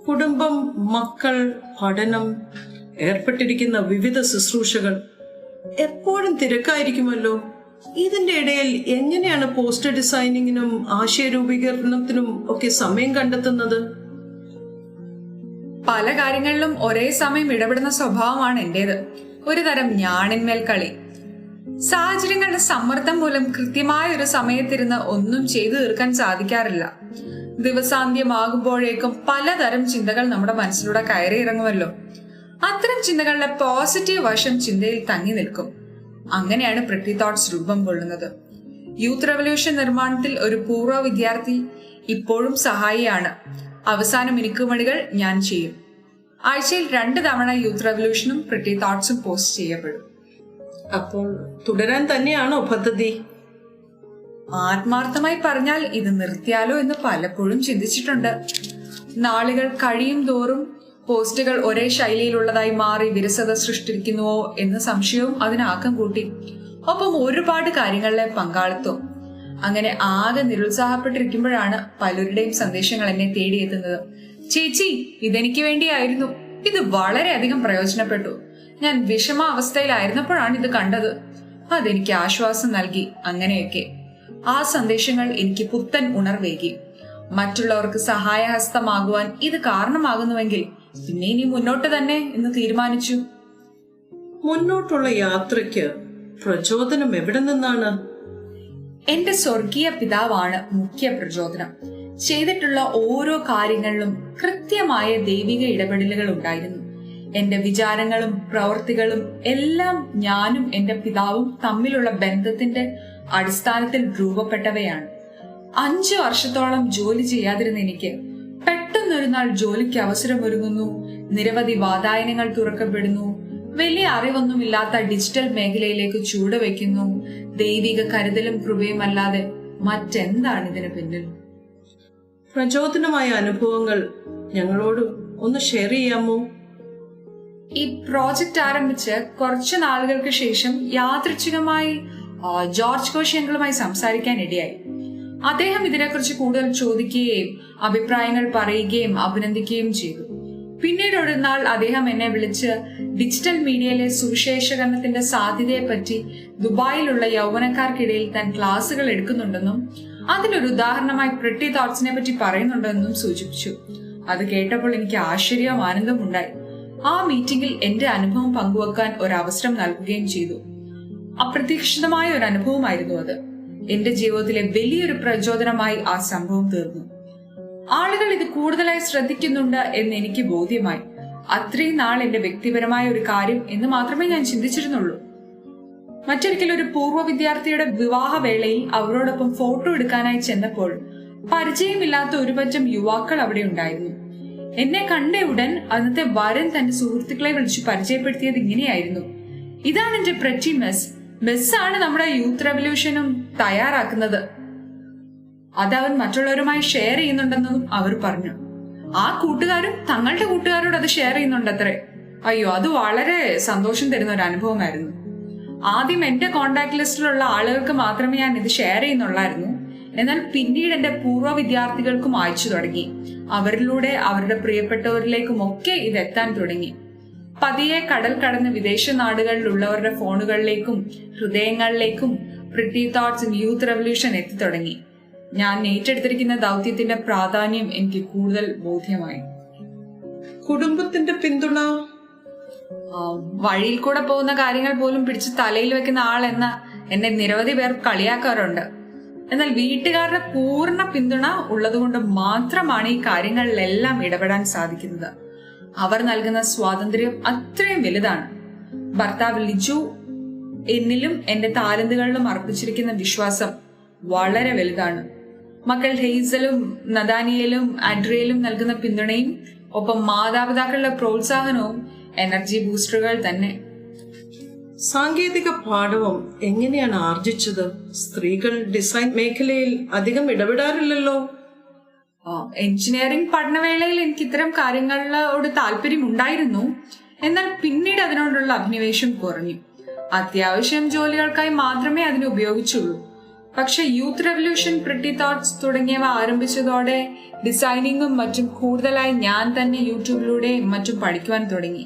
കുടുംബം, മക്കൾ, പഠനം, ഏർപ്പെട്ടിരിക്കുന്ന വിവിധ ശുശ്രൂഷകൾ എപ്പോഴും തിരക്കായിരിക്കുമല്ലോ. ഇതിന്റെ ഇടയിൽ എങ്ങനെയാണ് പോസ്റ്റർ ഡിസൈനിങ്ങിനും ആശയരൂപീകരണത്തിനും ഒക്കെ സമയം കണ്ടെത്തുന്നത്? പല കാര്യങ്ങളിലും ഒരേ സമയം ഇടപെടുന്ന സ്വഭാവമാണ് എന്റേത്. ഒരു തരം ഞാണിന്മേൽ കളി. സാഹചര്യങ്ങളുടെ സമ്മർദ്ദം മൂലം കൃത്യമായ ഒരു സമയത്തിരുന്ന് ഒന്നും ചെയ്തു തീർക്കാൻ സാധിക്കാറില്ല. ദിവസാന്ത്യമാകുമ്പോഴേക്കും പലതരം ചിന്തകൾ നമ്മുടെ മനസ്സിലൂടെ കയറി ഇറങ്ങുമല്ലോ. അത്തരം ചിന്തകളുടെ പോസിറ്റീവ് വശം ചിന്തയിൽ തങ്ങി നിൽക്കും. അങ്ങനെയാണ് പ്രിറ്റി തോട്ട്സ് രൂപം കൊള്ളുന്നത്. യൂത്ത് റെവല്യൂഷൻ നിർമ്മാണത്തിൽ ഒരു പൂർവ്വ വിദ്യാർത്ഥി, ഇപ്പോഴും സഹായിയാണ്. അവസാന മിനുക്കുമണികൾ ഞാൻ ചെയ്യും. ആഴ്ചയിൽ 2 തവണ യൂത്ത് റെവല്യൂഷനും പ്രിറ്റി തോട്ട്സും പോസ്റ്റ് ചെയ്യപ്പെടും. അപ്പോൾ തുടരാൻ തന്നെയാണോ പദ്ധതി? ആത്മാർത്ഥമായി പറഞ്ഞാൽ ഇത് നിർത്തിയാലോ എന്ന് പലപ്പോഴും ചിന്തിച്ചിട്ടുണ്ട്. നാളുകൾ കഴിയും തോറും പോസ്റ്റുകൾ ഒരേ ശൈലിയിലുള്ളതായി മാറി വിരസത സൃഷ്ടിക്കുന്നുവോ എന്ന സംശയവും അതിനാക്കം കൂട്ടി. ഒപ്പം ഒരുപാട് കാര്യങ്ങളിലെ പങ്കാളിത്തവും. അങ്ങനെ ആകെ നിരുത്സാഹപ്പെട്ടിരിക്കുമ്പോഴാണ് പലരുടെയും സന്ദേശങ്ങൾ എന്നെ തേടിയെത്തുന്നത്. ചേച്ചി, ഇതെനിക്ക് വേണ്ടിയായിരുന്നു. ഇത് വളരെയധികം പ്രയോജനപ്പെട്ടു. ഞാൻ വിഷമാവസ്ഥയിലായിരുന്നപ്പോഴാണ് ഇത് കണ്ടത്. അതെനിക്ക് ആശ്വാസം നൽകി. അങ്ങനെയൊക്കെ ആ സന്ദേശങ്ങൾ എനിക്ക് പുത്തൻ ഉണർവേകി. മറ്റുള്ളവർക്ക് സഹായഹസ്തമാകുവാൻ ഇത് കാരണമാകുന്നുവെങ്കിൽ പിന്നെ ഇനി മുന്നോട്ട് തന്നെ എന്ന് തീരുമാനിച്ചു. മുന്നോട്ടുള്ള യാത്രയ്ക്ക് പ്രചോദനം എവിടെ നിന്നാണ്? എന്റെ സ്വർഗീയ പിതാവാണ് മുഖ്യ പ്രചോദനം. ചെയ്തിട്ടുള്ള ഓരോ കാര്യങ്ങളിലും കൃത്യമായ ദൈവിക ഇടപെടലുകൾ ഉണ്ടായിരുന്നു. എന്റെ വിചാരങ്ങളും പ്രവൃത്തികളും എല്ലാം ഞാനും എന്റെ പിതാവും തമ്മിലുള്ള ബന്ധത്തിന്റെ അടിസ്ഥാനത്തിൽ രൂപപ്പെട്ടവയാണ്. 5 വർഷത്തോളം ജോലി ചെയ്യാതിരുന്ന എനിക്ക് പെട്ടെന്നൊരു നാൾ ജോലിക്ക് അവസരമൊരുങ്ങുന്നു. നിരവധി വാതായനങ്ങൾ തുറക്കപ്പെടുന്നു. വലിയ അറിവൊന്നുമില്ലാത്ത ഡിജിറ്റൽ മേഖലയിലേക്ക് ചുവടുവെക്കുന്നു. ദൈവിക കരുതലും കൃപയും അല്ലാതെ മറ്റെന്താണ് ഇതിന് പിന്നിൽ? പ്രചോദനമായ അനുഭവങ്ങൾ ഞങ്ങളോട് ഒന്ന് ഷെയർ ചെയ്യാമോ? ഈ പ്രോജക്റ്റ് ആരംഭിച്ച് കുറച്ചു നാളുകൾക്ക് ശേഷം യാദൃച്ഛികമായി ജോർജ് കോശിയങ്ങളുമായി സംസാരിക്കാൻ ഇടയായി. അദ്ദേഹം ഇതിനെക്കുറിച്ച് കൂടുതൽ ചോദിക്കുകയും അഭിപ്രായങ്ങൾ പറയുകയും അഭിനന്ദിക്കുകയും ചെയ്തു. പിന്നീട് ഒരു നാൾ അദ്ദേഹം എന്നെ വിളിച്ച് ഡിജിറ്റൽ മീഡിയയിലെ സുവിശേഷകരണത്തിന്റെ സാധ്യതയെപ്പറ്റി ദുബായിലുള്ള യൗവനക്കാർക്കിടയിൽ താൻ ക്ലാസുകൾ എടുക്കുന്നുണ്ടെന്നും അതിലൊരു ഉദാഹരണമായി പ്രിറ്റി തോട്ട്സിനെ പറ്റി പറയുന്നുണ്ടെന്നും സൂചിപ്പിച്ചു. അത് കേട്ടപ്പോൾ എനിക്ക് ആശ്ചര്യവും ആനന്ദവും ഉണ്ടായി. ആ മീറ്റിംഗിൽ എന്റെ അനുഭവം പങ്കുവെക്കാൻ ഒരു അവസരം നൽകുകയും ചെയ്തു. അപ്രതീക്ഷിതമായ ഒരു അനുഭവമായിരുന്നു അത്. എന്റെ ജീവിതത്തിലെ വലിയൊരു പ്രചോദനമായി ആ സംഭവം തീർന്നു. ആളുകൾ ഇത് കൂടുതലായി ശ്രദ്ധിക്കുന്നുണ്ട് എന്ന് എനിക്ക് ബോധ്യമായി. അത്രയും നാൾ എന്റെ വ്യക്തിപരമായ ഒരു കാര്യം എന്ന് മാത്രമേ ഞാൻ ചിന്തിച്ചിരുന്നുള്ളൂ. മറ്റൊരിക്കൽ ഒരു പൂർവ്വ വിദ്യാർത്ഥിയുടെ വിവാഹവേളയിൽ അവരോടൊപ്പം ഫോട്ടോ എടുക്കാനായി ചെന്നപ്പോൾ പരിചയമില്ലാത്ത ഒരു പറ്റം യുവാക്കൾ അവിടെ ഉണ്ടായിരുന്നു. എന്നെ കണ്ട ഉടൻ അന്നത്തെ വരൻ തന്റെ സുഹൃത്തുക്കളെ വിളിച്ച് പരിചയപ്പെടുത്തിയത് ഇങ്ങനെയായിരുന്നു: ഇതാണ് എന്റെ പ്രറ്റി മെസ്സാണ് നമ്മുടെ യൂത്ത് റെവല്യൂഷനും തയ്യാറാക്കുന്നത്. അതവൻ മറ്റുള്ളവരുമായി ഷെയർ ചെയ്യുന്നുണ്ടെന്നും അവർ പറഞ്ഞു. ആ കൂട്ടുകാരും തങ്ങളുടെ കൂട്ടുകാരോട് അത് ഷെയർ ചെയ്യുന്നുണ്ടത്രേ. അയ്യോ, അത് വളരെ സന്തോഷം തരുന്ന ഒരു അനുഭവമായിരുന്നു. ആദ്യം എന്റെ കോണ്ടാക്ട് ലിസ്റ്റിലുള്ള ആളുകൾക്ക് മാത്രമേ ഞാൻ ഇത് ഷെയർ ചെയ്യുന്നുള്ളായിരുന്നു. എന്നാൽ പിന്നീട് എന്റെ പൂർവ്വ വിദ്യാർത്ഥികൾക്കും അയച്ചു തുടങ്ങി. അവരിലൂടെ അവരുടെ പ്രിയപ്പെട്ടവരിലേക്കും ഒക്കെ ഇത് എത്താൻ തുടങ്ങി. പതിയെ കടൽ കടന്ന് വിദേശ നാടുകളിലുള്ളവരുടെ ഫോണുകളിലേക്കും ഹൃദയങ്ങളിലേക്കും pretty thoughts in youth revolution എത്തിത്തുടങ്ങി. ഞാൻ ഏറ്റെടുത്തിരിക്കുന്ന ദൗത്യത്തിന്റെ പ്രാധാന്യം എനിക്ക് കൂടുതൽ ബോധ്യമായി. കുടുംബത്തിന്റെ പിന്തുണ? വഴിയിൽ കൂടെ പോകുന്ന കാര്യങ്ങൾ പോലും പിടിച്ച് തലയിൽ വെക്കുന്ന ആൾ എന്ന എന്നെ നിരവധി പേർ കളിയാക്കാറുണ്ട്. എന്നാൽ വീട്ടുകാരുടെ പൂർണ്ണ പിന്തുണ ഉള്ളതുകൊണ്ട് മാത്രമാണ് ഈ കാര്യങ്ങളിലെല്ലാം ഇടപെടാൻ സാധിക്കുന്നത്. അവർ നൽകുന്ന സ്വാതന്ത്ര്യം അത്രയും വലുതാണ്. ഭർത്താവ് ലിജു എന്നിലും എന്റെ താലന്തുകളിലും അർപ്പിച്ചിരിക്കുന്ന വിശ്വാസം വളരെ വലുതാണ്. മക്കൾ ഹെയ്സലും നദാനിയലും ആഡ്രിയലും നൽകുന്ന പിന്തുണയും ഒപ്പം മാതാപിതാക്കളുടെ പ്രോത്സാഹനവും എനർജി ബൂസ്റ്ററുകൾ തന്നെ. സാങ്കേതിക പാഠവും എങ്ങനെയാണ് ആർജിച്ചത്? സ്ത്രീകൾ ഡിസൈൻ മേഖലയിൽ അധികം ഇടപെടാറില്ലല്ലോ. എഞ്ചിനീയറിംഗ് പഠനവേളയിൽ എനിക്ക് ഇത്തരം കാര്യങ്ങളോട് താല്പര്യം ഉണ്ടായിരുന്നു. എന്നാൽ പിന്നീട് അതിനോടുള്ള അഭിനിവേശം കുറഞ്ഞു. അത്യാവശ്യം ജോലികൾക്കായി മാത്രമേ അതിനെ ഉപയോഗിച്ചുള്ളൂ. പക്ഷെ യൂത്ത് റെവല്യൂഷൻ, പ്രിറ്റി തോട്ട്സ് തുടങ്ങിയവ ആരംഭിച്ചതോടെ ഡിസൈനിങ്ങും മറ്റും കൂടുതലായി ഞാൻ തന്നെ യൂട്യൂബിലൂടെ മറ്റും പഠിക്കുവാൻ തുടങ്ങി.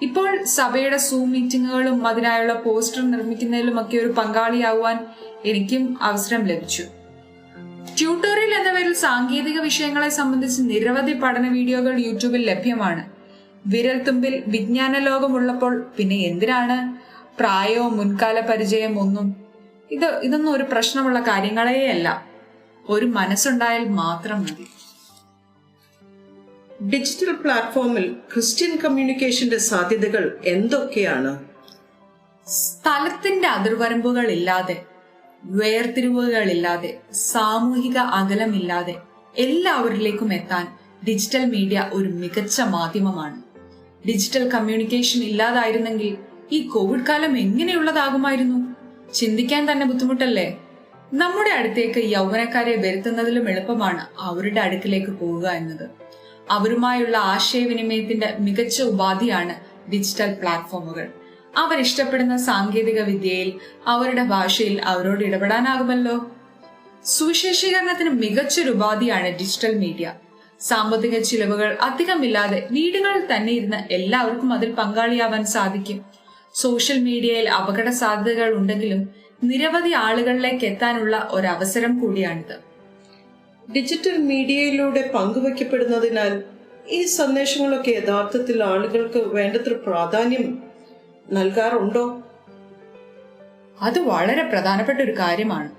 ഇപ്പോൾ സഭയുടെ സൂം മീറ്റിങ്ങുകളും അതിനായുള്ള പോസ്റ്റർ നിർമ്മിക്കുന്നതിലുമൊക്കെ ഒരു പങ്കാളിയാവാൻ എനിക്കും അവസരം ലഭിച്ചു. ട്യൂട്ടോറിയൽ എന്ന പേരിൽ സാങ്കേതിക വിഷയങ്ങളെ സംബന്ധിച്ച് നിരവധി പഠന വീഡിയോകൾ യൂട്യൂബിൽ ലഭ്യമാണ്. വിരൽത്തുമ്പിൽ വിജ്ഞാന ലോകമുള്ളപ്പോൾ പിന്നെ എന്തിനാണ് പ്രായവും മുൻകാല പരിചയം ഒന്നും? ഇതൊന്നും ഒരു പ്രശ്നമുള്ള കാര്യങ്ങളെയല്ല. ഒരു മനസ്സുണ്ടായാൽ മാത്രം മതി. ഡിജിറ്റൽ പ്ലാറ്റ്ഫോമിൽ ക്രിസ്ത്യൻ കമ്മ്യൂണിക്കേഷന്റെ സാധ്യതകൾ എന്തൊക്കെയാണ്? സ്ഥലത്തിന്റെ അതിർവരമ്പുകൾ ഇല്ലാതെ, വേർതിരിവുകളില്ലാതെ, സാമൂഹിക അകലമില്ലാതെ എല്ലാവരിലേക്കും എത്താൻ ഡിജിറ്റൽ മീഡിയ ഒരു മികച്ച മാധ്യമമാണ്. ഡിജിറ്റൽ കമ്മ്യൂണിക്കേഷൻ ഇല്ലാതായിരുന്നെങ്കിൽ ഈ കോവിഡ് കാലം എങ്ങനെയുള്ളതാകുമായിരുന്നു? ചിന്തിക്കാൻ തന്നെ ബുദ്ധിമുട്ടല്ലേ? നമ്മുടെ അടുത്തേക്ക് യൗവനക്കാരെ വരുത്തുന്നതിലും എളുപ്പമാണ് അവരുടെ അടുക്കിലേക്ക് പോവുക എന്നത്. അവരുമായുള്ള ആശയവിനിമയത്തിന്റെ മികച്ച ഉപാധിയാണ് ഡിജിറ്റൽ പ്ലാറ്റ്ഫോമുകൾ. അവരിഷ്ടപ്പെടുന്ന സാങ്കേതിക വിദ്യയിൽ അവരുടെ ഭാഷയിൽ അവരോട് ഇടപെടാനാകുമല്ലോ. സുവിശേഷീകരണത്തിന് മികച്ചൊരു ഉപാധിയാണ് ഡിജിറ്റൽ മീഡിയ. സാമ്പത്തിക ചിലവുകൾ അധികമില്ലാതെ വീടുകളിൽ തന്നെ ഇരുന്ന് എല്ലാവർക്കും അതിൽ പങ്കാളിയാവാൻ സാധിക്കും. സോഷ്യൽ മീഡിയയിൽ അപകട സാധ്യതകൾ ഉണ്ടെങ്കിലും നിരവധി ആളുകളിലേക്ക് എത്താനുള്ള ഒരവസരം കൂടിയാണിത്. ഡിജിറ്റൽ മീഡിയയിലൂടെ പങ്കുവയ്ക്കപ്പെടുന്നതിനാൽ ഈ സന്ദേശങ്ങളൊക്കെ യഥാർത്ഥത്തിൽ ആളുകൾക്ക് വേണ്ടത്ര പ്രാധാന്യം നൽകാറുണ്ടോ? അത് വളരെ പ്രധാനപ്പെട്ട ഒരു കാര്യമാണ്.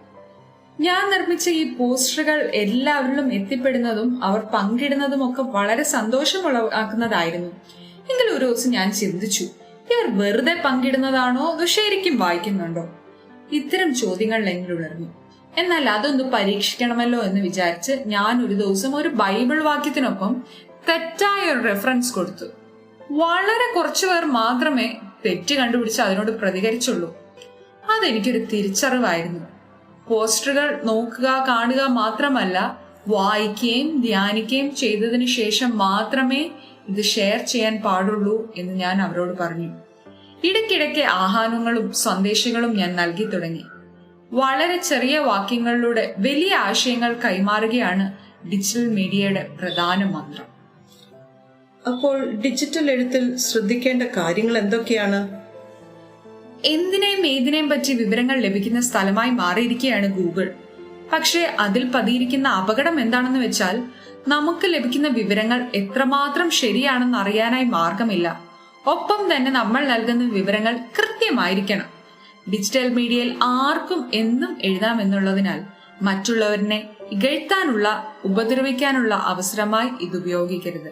ഞാൻ നിർമ്മിച്ച ഈ പോസ്റ്ററുകൾ എല്ലാവരിലും എത്തിപ്പെടുന്നതും അവർ പങ്കിടുന്നതും ഒക്കെ വളരെ സന്തോഷമുള്ളതാക്കുന്നതായിരുന്നു. എങ്കിലും ഒരു ദിവസം ഞാൻ ചിന്തിച്ചു, ഇവർ വെറുതെ പങ്കിടുന്നതാണോ അതോ ശരിക്കും വായിക്കുന്നുണ്ടോ? ഇത്തരം ചോദ്യങ്ങൾ എന്നിൽ ഉണർന്നു. എന്നാൽ അതൊന്ന് പരീക്ഷിക്കണമല്ലോ എന്ന് വിചാരിച്ച് ഞാൻ ഒരു ദിവസം ഒരു ബൈബിൾ വാക്യത്തിനൊപ്പം തെറ്റായ ഒരു റെഫറൻസ് കൊടുത്തു. വളരെ കുറച്ചു പേർ മാത്രമേ തെറ്റ് കണ്ടുപിടിച്ച് അതിനോട് പ്രതികരിച്ചുള്ളൂ. അതെനിക്കൊരു തിരിച്ചറിവായിരുന്നു. പോസ്റ്ററുകൾ നോക്കുക, കാണുക മാത്രമല്ല, വായിക്കുകയും ധ്യാനിക്കുകയും ചെയ്തതിനു ശേഷം മാത്രമേ ഇത് ഷെയർ ചെയ്യാൻ പാടുള്ളൂ എന്ന് ഞാൻ അവരോട് പറഞ്ഞു. ഇടയ്ക്കിടയ്ക്ക് ആഹ്വാനങ്ങളും സന്ദേശങ്ങളും ഞാൻ നൽകി തുടങ്ങി. വളരെ ചെറിയ വാക്യങ്ങളിലൂടെ വലിയ ആശയങ്ങൾ കൈമാറുകയാണ് ഡിജിറ്റൽ മീഡിയയുടെ പ്രധാന മന്ത്രം. അപ്പോൾ ഡിജിറ്റൽ എഴുത്തിൽ ശ്രദ്ധിക്കേണ്ട കാര്യങ്ങൾ എന്തൊക്കെയാണ്? എന്തിനേയും ഏതിനേയും പറ്റി വിവരങ്ങൾ ലഭിക്കുന്ന സ്ഥലമായി മാറിയിരിക്കുകയാണ് ഗൂഗിൾ. പക്ഷേ അതിൽ പതിയിരിക്കുന്ന അപകടം എന്താണെന്ന് വെച്ചാൽ, നമുക്ക് ലഭിക്കുന്ന വിവരങ്ങൾ എത്രമാത്രം ശരിയാണെന്ന് അറിയാനായി മാർഗമില്ല. ഒപ്പം തന്നെ നമ്മൾ നൽകുന്ന വിവരങ്ങൾ കൃത്യമായിരിക്കണം. ഡിജിറ്റൽ മീഡിയയിൽ ആർക്കും എന്നും എഴുതാമെന്നുള്ളതിനാൽ മറ്റുള്ളവരിനെ ഇകഴ്ത്താനുള്ള, ഉപദ്രവിക്കാനുള്ള അവസരമായി ഇത് ഉപയോഗിക്കരുത്.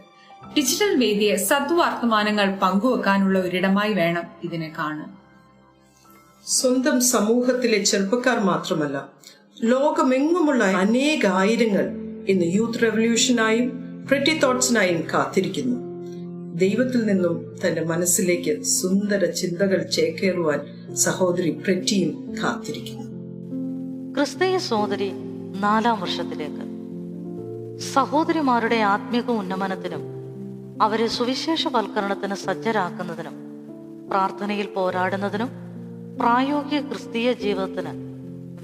ഡിജിറ്റൽ വേദിയെ സദ്വർത്തമാനങ്ങൾ പങ്കുവെക്കാനുള്ള ഒരിടമായി വേണം ഇതിനെ കാണാൻ. സ്വന്തം സമൂഹത്തിലെ ചെറുപ്പക്കാർ മാത്രമല്ല, ലോകമെങ്ങുമുള്ള അനേകായിരങ്ങൾ ഇന്ന് യൂത്ത് റെവല്യൂഷനായും പ്രെറ്റി തോട്ട്സിനായി കാത്തിരിക്കുന്നു. ദൈവത്തിൽ നിന്നും തന്റെ മനസ്സിലേക്ക് സുന്ദര ചിന്തകൾ ചേക്കേറുവാൻ സഹോദരി പ്രെറ്റിയും കാത്തിരിക്കുന്നു. ക്രിസ്തീയ സഹോദരി 4-ാം വർഷത്തിലേക്ക്. സഹോദരിമാരുടെ ആത്മീക ഉന്നമനത്തിനും അവരെ സുവിശേഷവൽക്കരണത്തിന് സജ്ജരാക്കുന്നതിനും പ്രാർത്ഥനയിൽ പോരാടുന്നതിനും പ്രായോഗിക ക്രിസ്തീയ ജീവിതത്തിന്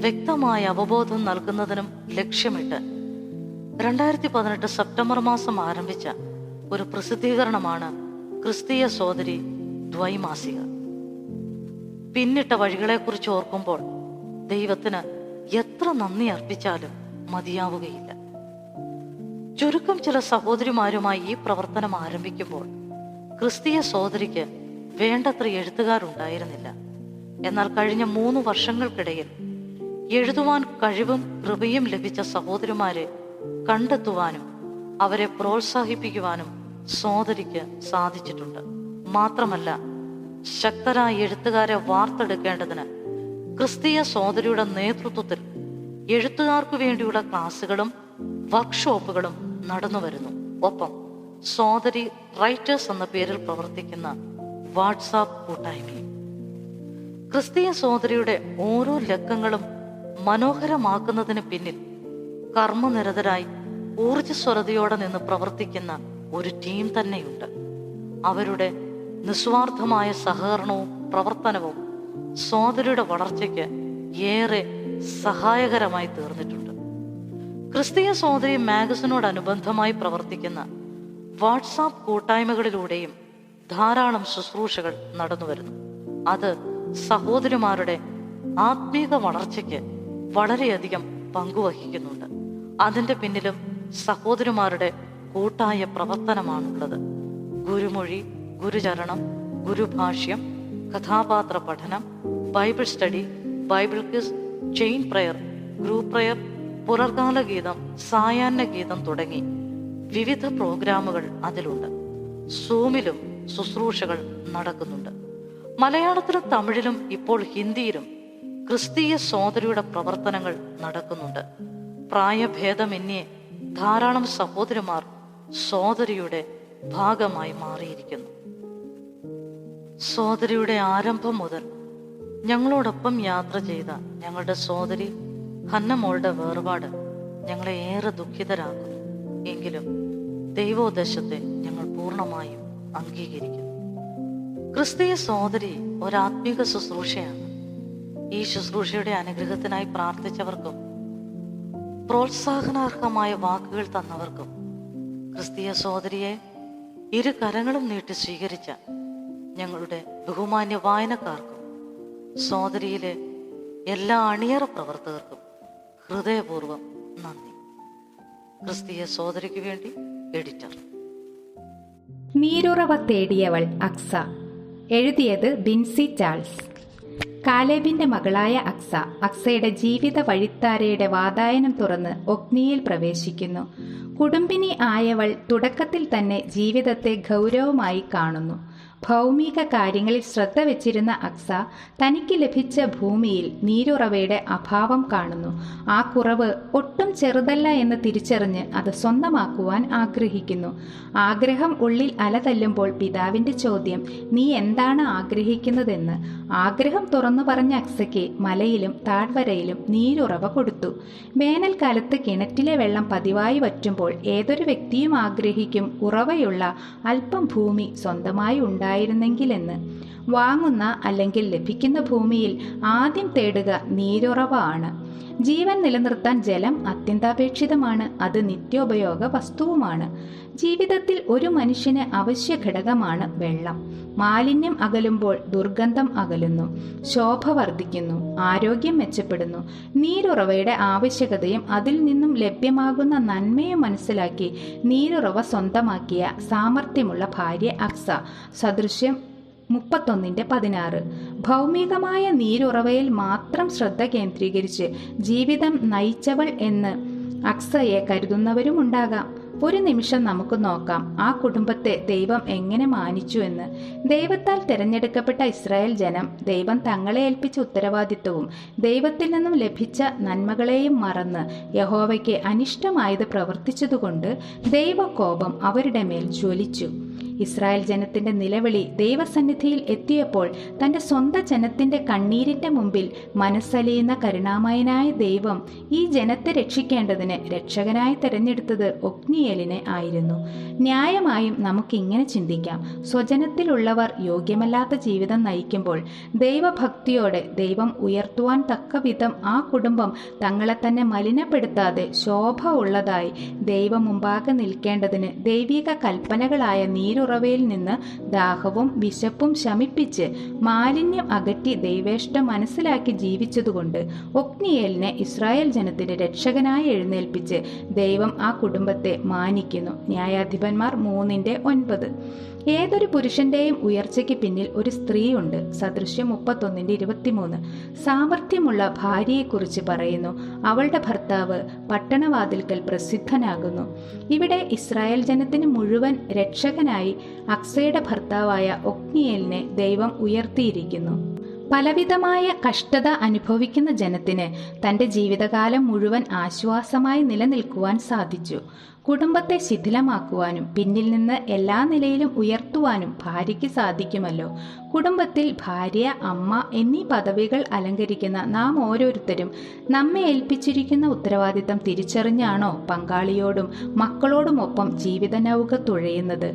വ്യക്തമായ അവബോധം നൽകുന്നതിനും ലക്ഷ്യമിട്ട് 2018 സെപ്റ്റംബർ മാസം ആരംഭിച്ച ഒരു പ്രസിദ്ധീകരണമാണ് ക്രിസ്തീയ സഹോദരി ദ്വൈമാസിക. പിന്നിട്ട വഴികളെക്കുറിച്ച് ഓർക്കുമ്പോൾ ദൈവത്തിന് എത്ര നന്ദി അർപ്പിച്ചാലും മതിയാവുകയില്ല. ചുരുക്കം ചില സഹോദരിമാരുമായി ഈ പ്രവർത്തനം ആരംഭിക്കുമ്പോൾ ക്രിസ്തീയ സഹോദരിക്ക് വേണ്ടത്ര എഴുത്തുകാരുണ്ടായിരുന്നില്ല. എന്നാൽ കഴിഞ്ഞ 3 വർഷങ്ങൾക്കിടയിൽ എഴുതുവാൻ കഴിവും കൃപയും ലഭിച്ച സഹോദരിമാരെ കണ്ടെത്തുവാനും അവരെ പ്രോത്സാഹിപ്പിക്കുവാനും സഹോദരിക്ക് സാധിച്ചിട്ടുണ്ട്. മാത്രമല്ല, ശക്തരായ എഴുത്തുകാരെ വാർത്തെടുക്കേണ്ടതിന് ക്രിസ്തീയ സഹോദരിയുടെ നേതൃത്വത്തിൽ എഴുത്തുകാർക്കു വേണ്ടിയുള്ള ക്ലാസുകളും വർക്ക്ഷോപ്പുകളും നടന്നു വരുന്നു. ഒപ്പം സഹോദരി റൈറ്റേഴ്സ് എന്ന പേരിൽ പ്രവർത്തിക്കുന്ന വാട്സാപ്പ് കൂട്ടായ്മയും. ക്രിസ്തീയ സഹോദരിയുടെ ഓരോ ലക്കങ്ങളും മനോഹരമാക്കുന്നതിന് പിന്നിൽ കർമ്മനിരതരായി ഊർജ്ജസ്വരതയോടെ നിന്ന് പ്രവർത്തിക്കുന്ന ഒരു ടീം തന്നെയുണ്ട്. അവരുടെ നിസ്വാർത്ഥമായ സഹകരണവും പ്രവർത്തനവും സഹോദരിയുടെ വളർച്ചയ്ക്ക് ഏറെ സഹായകരമായി തീർന്നിട്ടുണ്ട്. ക്രിസ്തീയ സഹോദരി മാഗസിനോടനുബന്ധമായി പ്രവർത്തിക്കുന്ന വാട്സാപ്പ് കൂട്ടായ്മകളിലൂടെയും ധാരാളം ശുശ്രൂഷകൾ നടന്നു വരുന്നു. അത് സഹോദരിമാരുടെ ആത്മീക വളർച്ചയ്ക്ക് വളരെയധികം പങ്കുവഹിക്കുന്നുണ്ട്. അതിൻ്റെ പിന്നിലും സഹോദരിമാരുടെ കൂട്ടായ പ്രവർത്തനമാണുള്ളത്. ഗുരുമൊഴി, ഗുരുചരണം, ഗുരുഭാഷ്യം, കഥാപാത്ര പഠനം, Bible study, Bible quiz, chain prayer, group prayer, പുലർകാല ഗീതം, സായാഹ്ന ഗീതം തുടങ്ങി വിവിധ പ്രോഗ്രാമുകൾ അതിലുണ്ട്. സൂമിലും ശുശ്രൂഷകൾ നടക്കുന്നുണ്ട്. മലയാളത്തിലും തമിഴിലും ഇപ്പോൾ ഹിന്ദിയിലും ക്രിസ്തീയ സഹോദരിയുടെ പ്രവർത്തനങ്ങൾ നടക്കുന്നുണ്ട്. പ്രായഭേദമന്യേ ധാരാളം സഹോദരിമാർ സഹോദരിയുടെ ഭാഗമായി മാറിയിരിക്കുന്നു. സഹോദരിയുടെ ആരംഭം മുതൽ ഞങ്ങളോടൊപ്പം യാത്ര ചെയ്ത ഞങ്ങളുടെ സഹോദരി ഹന്നമോളുടെ വേർപാട് ഞങ്ങളെ ഏറെ ദുഃഖിതരാക്കുന്നു. എങ്കിലും ദൈവോദ്ദേശത്തെ ഞങ്ങൾ പൂർണ്ണമായും അംഗീകരിക്കുന്നു. ക്രിസ്തീയ സഹോദരി ഒരാത്മീക ശുശ്രൂഷയാണ്. ഈ ശുശ്രൂഷയുടെ അനുഗ്രഹത്തിനായി പ്രാർത്ഥിച്ചവർക്കും പ്രോത്സാഹനാർഹമായ വാക്കുകൾ തന്നവർക്കും ക്രിസ്തീയ സഹോദരിയെ ഇരു കരങ്ങളും നീട്ടി സ്വീകരിച്ച ഞങ്ങളുടെ ബഹുമാന്യ വായനക്കാർക്കും സഹോദരിയിലെ എല്ലാ അണിയറ പ്രവർത്തകർക്കും ഹൃദയപൂർവ്വം നന്ദി. ക്രിസ്തീയ സഹോദരിക്ക് വേണ്ടി എഡിറ്റർ. നീരുറവ തേടിയവൾ അക്സ. എഴുതിയത് ബിൻസി ചാൾസ്. കാലേബിന്റെ മകളായ അക്സയുടെ ജീവിത വഴിത്താരയുടെ വാതായനം തുറന്ന് ഒഗ്നിയിൽ പ്രവേശിക്കുന്നു. കുടുംബിനി ആയവൾ തുടക്കത്തിൽ തന്നെ ജീവിതത്തെ ഗൗരവമായി കാണുന്നു. ഭൗമിക കാര്യങ്ങളിൽ ശ്രദ്ധ വെച്ചിരുന്ന അക്സ തനിക്ക് ലഭിച്ച ഭൂമിയിൽ നീരുറവയുടെ അഭാവം കാണുന്നു. ആ കുറവ് ഒട്ടും ചെറുതല്ല എന്ന് തിരിച്ചറിഞ്ഞ് അത് സ്വന്തമാക്കുവാൻ ആഗ്രഹിക്കുന്നു. ആഗ്രഹം ഉള്ളിൽ അലതല്ലുമ്പോൾ പിതാവിന്റെ ചോദ്യം, നീ എന്താണ് ആഗ്രഹിക്കുന്നതെന്ന്. ആഗ്രഹം തുറന്നു പറഞ്ഞ അക്സയ്ക്ക് മലയിലും താഴ്വരയിലും നീരുറവ കൊടുത്തു. വേനൽക്കാലത്ത് കിണറ്റിലെ വെള്ളം പതിവായി വറ്റുമ്പോൾ ഏതൊരു വ്യക്തിയും ആഗ്രഹിക്കും ഉറവയുള്ള അല്പം ഭൂമി സ്വന്തമായി ഉണ്ടായിരുന്നെങ്കിലെന്ന്. വാങ്ങുന്ന അല്ലെങ്കിൽ ലഭിക്കുന്ന ഭൂമിയിൽ ആദ്യം തേടുക നീരുറവ ആണ്. ജീവൻ നിലനിർത്താൻ ജലം അത്യന്താപേക്ഷിതമാണ്. അത് നിത്യോപയോഗ വസ്തുവുമാണ്. ജീവിതത്തിൽ ഒരു മനുഷ്യന് അവശ്യ ഘടകമാണ് വെള്ളം. മാലിന്യം അകലുമ്പോൾ ദുർഗന്ധം അകലുന്നു, ശോഭ വർദ്ധിക്കുന്നു, ആരോഗ്യം മെച്ചപ്പെടുന്നു. നീരുറവയുടെ ആവശ്യകതയും അതിൽ നിന്നും ലഭ്യമാകുന്ന നന്മയും മനസ്സിലാക്കി നീരുറവ സ്വന്തമാക്കിയ സാമർഥ്യമുള്ള ഭാര്യ അക്സ. സദൃശ്യം 31:16. ഭൗമികമായ നീരുറവയിൽ മാത്രം ശ്രദ്ധ കേന്ദ്രീകരിച്ച് ജീവിതം നയിച്ചവൾ എന്ന് അക്സയെ കരുതുന്നവരുമുണ്ടാകാം. ഒരു നിമിഷം നമുക്ക് നോക്കാം ആ കുടുംബത്തെ ദൈവം എങ്ങനെ മാനിച്ചു എന്ന്. ദൈവത്താൽ തിരഞ്ഞെടുക്കപ്പെട്ട ഇസ്രായേൽ ജനം ദൈവം തങ്ങളെ ഏൽപ്പിച്ച ഉത്തരവാദിത്വവും ദൈവത്തിൽ നിന്നും ലഭിച്ച നന്മകളെയും മറന്ന് യഹോവയ്ക്ക് അനിഷ്ടമായത് പ്രവർത്തിച്ചതുകൊണ്ട് ദൈവകോപം അവരുടെ മേൽ ജ്വലിച്ചു. ഇസ്രായേൽ ജനത്തിന്റെ നിലവിളി ദൈവസന്നിധിയിൽ എത്തിയപ്പോൾ തന്റെ സ്വന്തം ജനത്തിന്റെ കണ്ണീരിന്റെ മുമ്പിൽ മനസ്സലിയുന്ന കരുണാമയനായ ദൈവം ഈ ജനത്തെ രക്ഷിക്കേണ്ടതിന് രക്ഷകനായി തെരഞ്ഞെടുത്തത് ഒത്നീയേലിനെ ആയിരുന്നു. ന്യായമായും നമുക്കിങ്ങനെ ചിന്തിക്കാം: സ്വജനത്തിലുള്ളവർ യോഗ്യമല്ലാത്ത ജീവിതം നയിക്കുമ്പോൾ ദൈവഭക്തിയോടെ ദൈവം ഉയർത്തുവാൻ തക്ക വിധം ആ കുടുംബം തങ്ങളെ തന്നെ മലിനപ്പെടുത്താതെ ശോഭ ഉള്ളതായി ദൈവം മുമ്പാകെ നിൽക്കേണ്ടതിന് ദൈവിക കൽപ്പനകളായ നീരുറവയിൽ നിന്ന് ദാഹവും വിശപ്പും ശമിപ്പിച്ച് മാലിന്യം അകറ്റി ദൈവേഷ്ടം മനസ്സിലാക്കി ജീവിച്ചതുകൊണ്ട് ഒത്നീയേലിനെ ഇസ്രായേൽ ജനത്തിന്റെ രക്ഷകനായി എഴുന്നേൽപ്പിച്ച് ദൈവം ആ കുടുംബത്തെ മാനിക്കുന്നു. ന്യായാധിപന്മാർ 3:9. ഏതൊരു പുരുഷന്റെയും ഉയർച്ചയ്ക്ക് പിന്നിൽ ഒരു സ്ത്രീയുണ്ട്. സദൃശ്യം 31:23. സാമർഥ്യമുള്ള ഭാര്യയെക്കുറിച്ച് പറയുന്നു: അവളുടെ ഭർത്താവ് പട്ടണവാതിൽക്കൽ പ്രസിദ്ധനാകുന്നു. ഇവിടെ ഇസ്രായേൽ ജനത്തിന് മുഴുവൻ രക്ഷകനായി അക്സയുടെ ഭർത്താവായ ഒത്നീയേലിനെ ദൈവം ഉയർത്തിയിരിക്കുന്നു. പലവിധമായ കഷ്ടത അനുഭവിക്കുന്ന ജനത്തിന് തൻ്റെ ജീവിതകാലം മുഴുവൻ ആശ്വാസമായി നിലനിൽക്കുവാൻ സാധിച്ചു. കുടുംബത്തെ ശിഥിലമാക്കുവാനും പിന്നിൽ നിന്ന് എല്ലാ നിലയിലും ഉയർത്തുവാനും ഭാര്യയ്ക്ക് സാധിക്കുമല്ലോ. കുടുംബത്തിൽ ഭാര്യ, അമ്മ എന്നീ പദവികൾ അലങ്കരിക്കുന്ന നാം ഓരോരുത്തരും നമ്മെ ഏൽപ്പിച്ചിരിക്കുന്ന ഉത്തരവാദിത്തം തിരിച്ചറിഞ്ഞാണോ പങ്കാളിയോടും മക്കളോടുമൊപ്പം ജീവിത നൗക തുഴയുന്നത്?